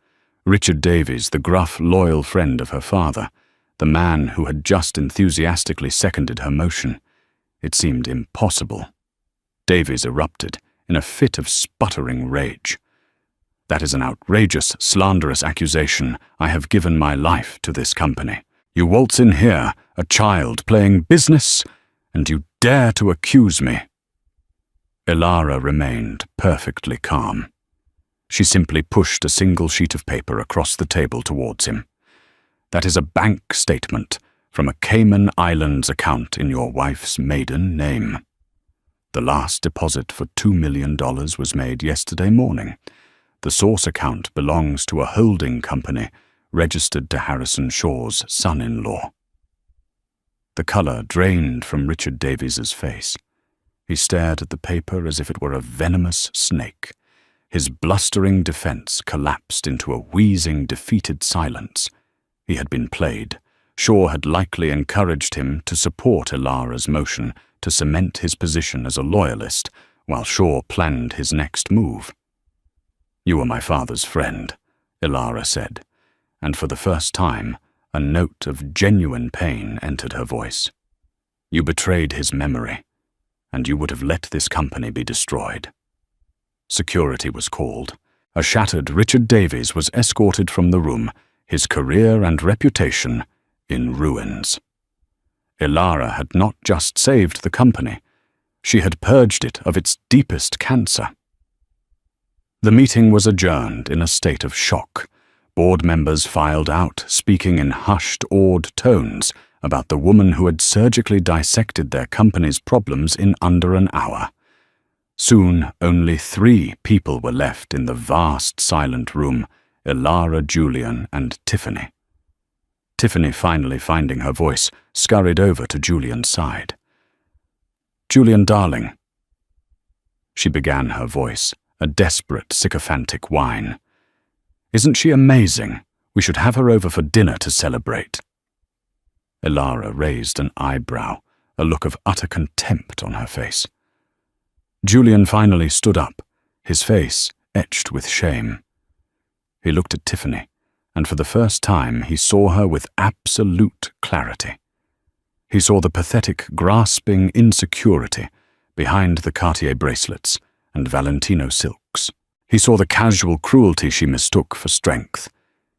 Richard Davies, the gruff, loyal friend of her father, the man who had just enthusiastically seconded her motion. It seemed impossible. Davies erupted in a fit of sputtering rage. "That is an outrageous, slanderous accusation. I have given my life to this company. You waltz in here, a child playing business, and you dare to accuse me." Elara remained perfectly calm. She simply pushed a single sheet of paper across the table towards him. "That is a bank statement from a Cayman Islands account in your wife's maiden name. The last deposit for $2 million was made yesterday morning. The source account belongs to a holding company registered to Harrison Shaw's son-in-law." The color drained from Richard Davies's face. He stared at the paper as if it were a venomous snake. His blustering defense collapsed into a wheezing, defeated silence. He had been played. Shaw had likely encouraged him to support Elara's motion to cement his position as a loyalist, while Shaw planned his next move. "You were my father's friend," Elara said, and for the first time, a note of genuine pain entered her voice. "You betrayed his memory, and you would have let this company be destroyed." Security was called. A shattered Richard Davies was escorted from the room, his career and reputation in ruins. Elara had not just saved the company, she had purged it of its deepest cancer. The meeting was adjourned in a state of shock. Board members filed out, speaking in hushed, awed tones about the woman who had surgically dissected their company's problems in under an hour. Soon, only 3 people were left in the vast, silent room: Elara, Julian, and Tiffany. Tiffany, finally finding her voice, scurried over to Julian's side. "Julian, darling." She began her voice, a desperate, sycophantic whine. "Isn't she amazing? We should have her over for dinner to celebrate." Elara raised an eyebrow, a look of utter contempt on her face. Julian finally stood up, his face etched with shame. He looked at Tiffany, and for the first time he saw her with absolute clarity. He saw the pathetic, grasping insecurity behind the Cartier bracelets and Valentino silks. He saw the casual cruelty she mistook for strength.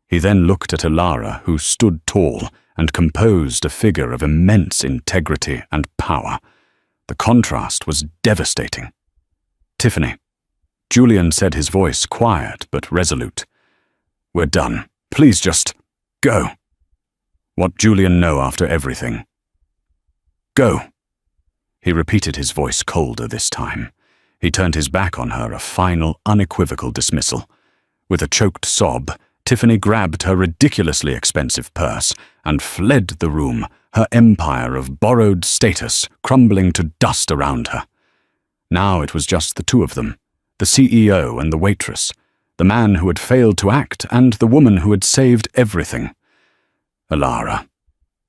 He then looked at Elara, who stood tall and composed, a figure of immense integrity and power. The contrast was devastating. "Tiffany," Julian said, his voice quiet but resolute. "We're done. Please just go." What Julian know after everything? "Go." He repeated, his voice colder this time. He turned his back on her, a final, unequivocal dismissal. With a choked sob, Tiffany grabbed her ridiculously expensive purse and fled the room, her empire of borrowed status crumbling to dust around her. Now it was just the 2 of them, the CEO and the waitress, the man who had failed to act and the woman who had saved everything. "Elara,"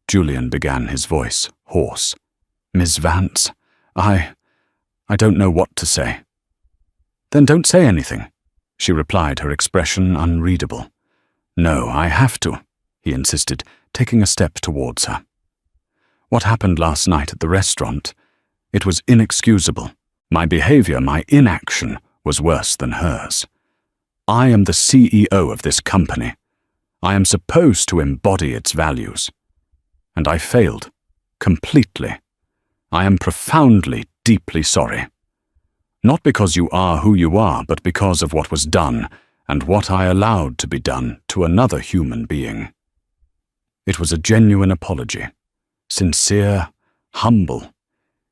Julian began, his voice hoarse. "Miss Vance, I don't know what to say." "Then don't say anything," she replied, her expression unreadable. "No, I have to," he insisted, taking a step towards her. "What happened last night at the restaurant? It was inexcusable. My behavior, my inaction, was worse than hers. I am the CEO of this company. I am supposed to embody its values. And I failed, completely. I am profoundly, deeply sorry. Not because you are who you are, but because of what was done, and what I allowed to be done to another human being." It was a genuine apology. Sincere, humble.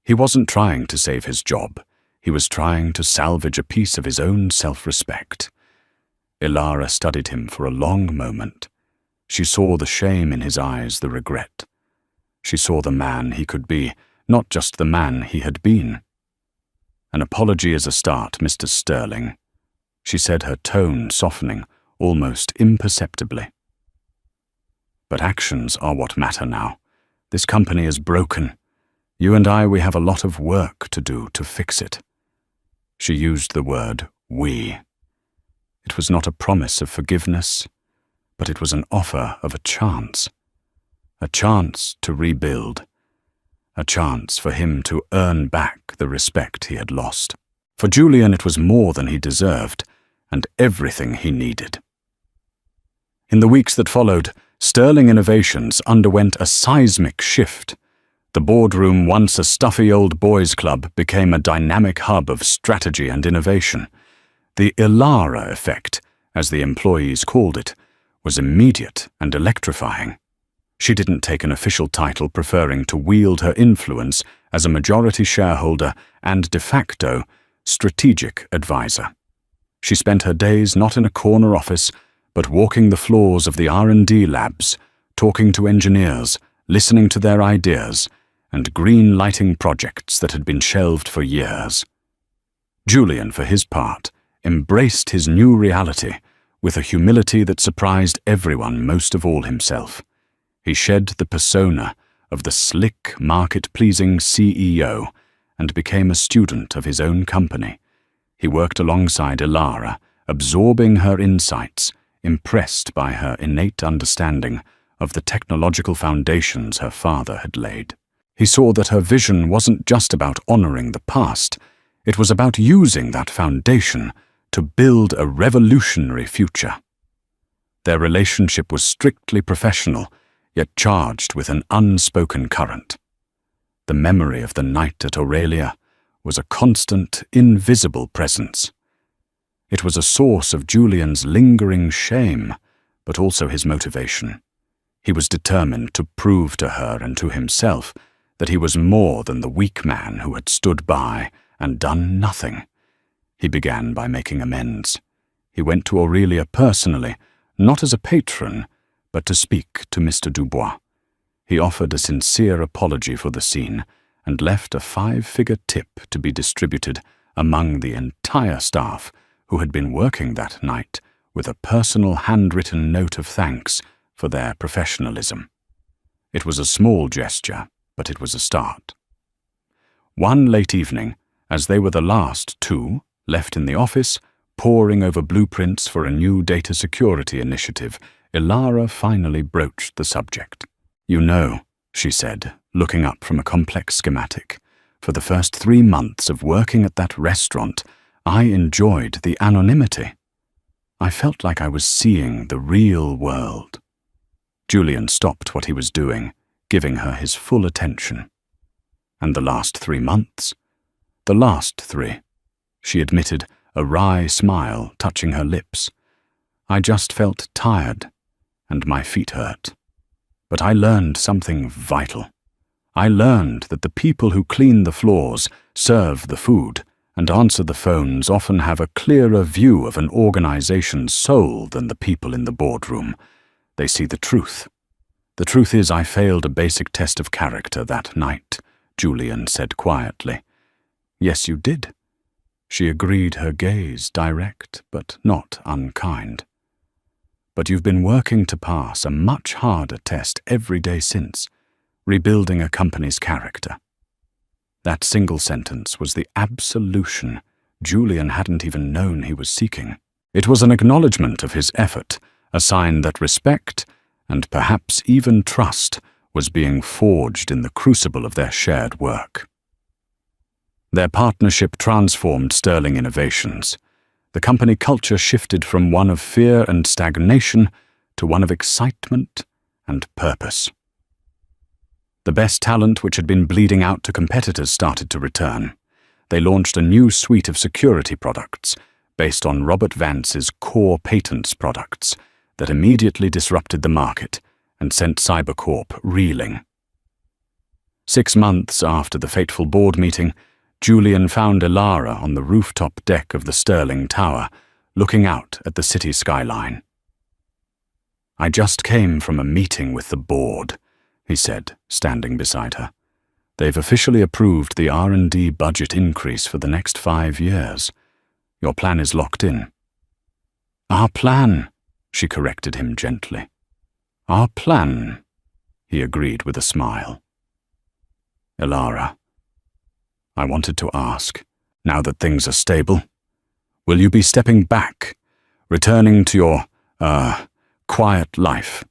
He wasn't trying to save his job. He was trying to salvage a piece of his own self-respect. Elara studied him for a long moment. She saw the shame in his eyes, the regret. She saw the man he could be, not just the man he had been. "An apology is a start, Mr. Sterling," she said, her tone softening, almost imperceptibly. "But actions are what matter now. This company is broken. You and we have a lot of work to do to fix it." She used the word "we." It was not a promise of forgiveness, but it was an offer of a chance to rebuild, a chance for him to earn back the respect he had lost. For Julian, it was more than he deserved, and everything he needed. In the weeks that followed, Sterling Innovations underwent a seismic shift. The boardroom, once a stuffy old boys' club, became a dynamic hub of strategy and innovation. The Ilara effect, as the employees called it, was immediate and electrifying. She didn't take an official title, preferring to wield her influence as a majority shareholder and de facto strategic advisor. She spent her days not in a corner office, but walking the floors of the R&D labs, talking to engineers, listening to their ideas, and green-lighting projects that had been shelved for years. Julian, for his part, embraced his new reality with a humility that surprised everyone, most of all himself. He shed the persona of the slick, market-pleasing CEO and became a student of his own company. He worked alongside Ilara, absorbing her insights, impressed by her innate understanding of the technological foundations her father had laid. He saw that her vision wasn't just about honoring the past, it was about using that foundation to build a revolutionary future. Their relationship was strictly professional, yet charged with an unspoken current. The memory of the night at Aurelia was a constant, invisible presence. It was a source of Julian's lingering shame, but also his motivation. He was determined to prove to her and to himself that he was more than the weak man who had stood by and done nothing. He began by making amends. He went to Aurelia personally, not as a patron, but to speak to Mr. Dubois. He offered a sincere apology for the scene and left a 5-figure tip to be distributed among the entire staff who had been working that night, with a personal handwritten note of thanks for their professionalism. It was a small gesture, but it was a start. One late evening, as they were the last two left in the office, poring over blueprints for a new data security initiative, Ilara finally broached the subject. "You know," she said, looking up from a complex schematic, "for the first 3 months of working at that restaurant, I enjoyed the anonymity. I felt like I was seeing the real world." Julian stopped what he was doing, giving her his full attention. "And the last 3 months?" "The last 3, she admitted, a wry smile touching her lips. "I just felt tired, and my feet hurt. But I learned something vital. I learned that the people who clean the floors, serve the food, and answer the phones often have a clearer view of an organization's soul than the people in the boardroom. They see the truth. The truth is, I failed a basic test of character that night," Julian said quietly. "Yes, you did." She agreed, her gaze direct but not unkind. "But you've been working to pass a much harder test every day since, rebuilding a company's character." That single sentence was the absolution Julian hadn't even known he was seeking. It was an acknowledgement of his effort, a sign that respect, and perhaps even trust, was being forged in the crucible of their shared work. Their partnership transformed Sterling Innovations. The company culture shifted from one of fear and stagnation to one of excitement and purpose. The best talent which had been bleeding out to competitors started to return. They launched a new suite of security products based on Robert Vance's core patents products that immediately disrupted the market and sent Cybercorp reeling. 6 months after the fateful board meeting, Julian found Ilara on the rooftop deck of the Sterling Tower, looking out at the city skyline. "I just came from a meeting with the board," he said, standing beside her. They've officially approved the R&D budget increase for the next 5 years. Your plan is locked in." "Our plan," she corrected him gently. "Our plan," he agreed with a smile. "Elara, I wanted to ask, now that things are stable, will you be stepping back, returning to your, quiet life?"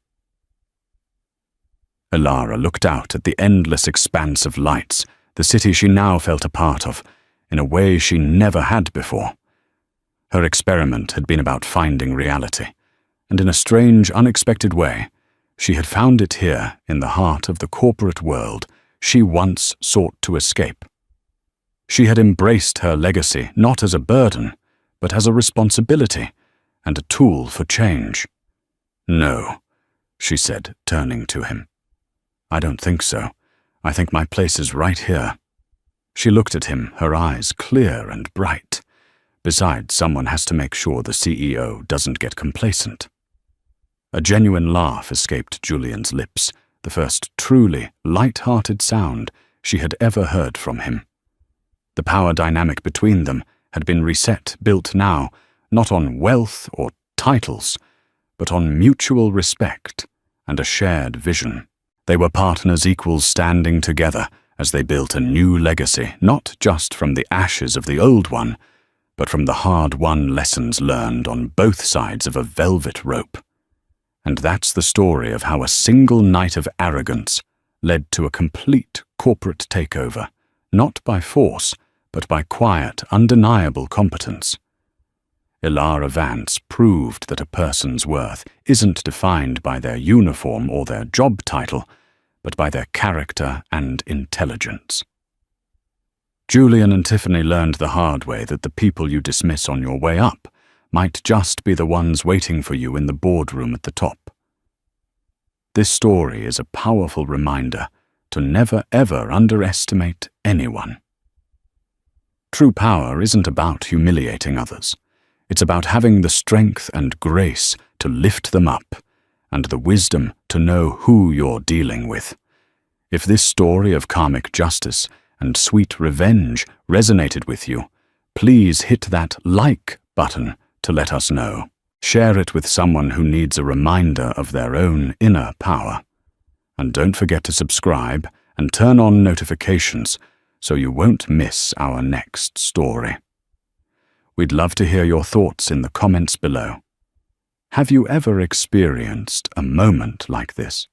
Elara looked out at the endless expanse of lights, the city she now felt a part of, in a way she never had before. Her experiment had been about finding reality, and in a strange, unexpected way, she had found it here in the heart of the corporate world she once sought to escape. She had embraced her legacy not as a burden, but as a responsibility and a tool for change. "No," she said, turning to him. "I don't think so. I think my place is right here." She looked at him, her eyes clear and bright. Besides, someone has to make sure the CEO doesn't get complacent. A genuine laugh escaped Julian's lips, the first truly light-hearted sound she had ever heard from him. The power dynamic between them had been reset, built now, not on wealth or titles, but on mutual respect and a shared vision. They were partners equals standing together as they built a new legacy, not just from the ashes of the old one, but from the hard-won lessons learned on both sides of a velvet rope. And that's the story of how a single night of arrogance led to a complete corporate takeover, not by force, but by quiet, undeniable competence. Elara Vance proved that a person's worth isn't defined by their uniform or their job title, but by their character and intelligence. Julian and Tiffany learned the hard way that the people you dismiss on your way up might just be the ones waiting for you in the boardroom at the top. This story is a powerful reminder to never ever underestimate anyone. True power isn't about humiliating others. It's about having the strength and grace to lift them up, and the wisdom to know who you're dealing with. If this story of karmic justice and sweet revenge resonated with you, please hit that like button to let us know. Share it with someone who needs a reminder of their own inner power. And don't forget to subscribe and turn on notifications so you won't miss our next story. We'd love to hear your thoughts in the comments below. Have you ever experienced a moment like this?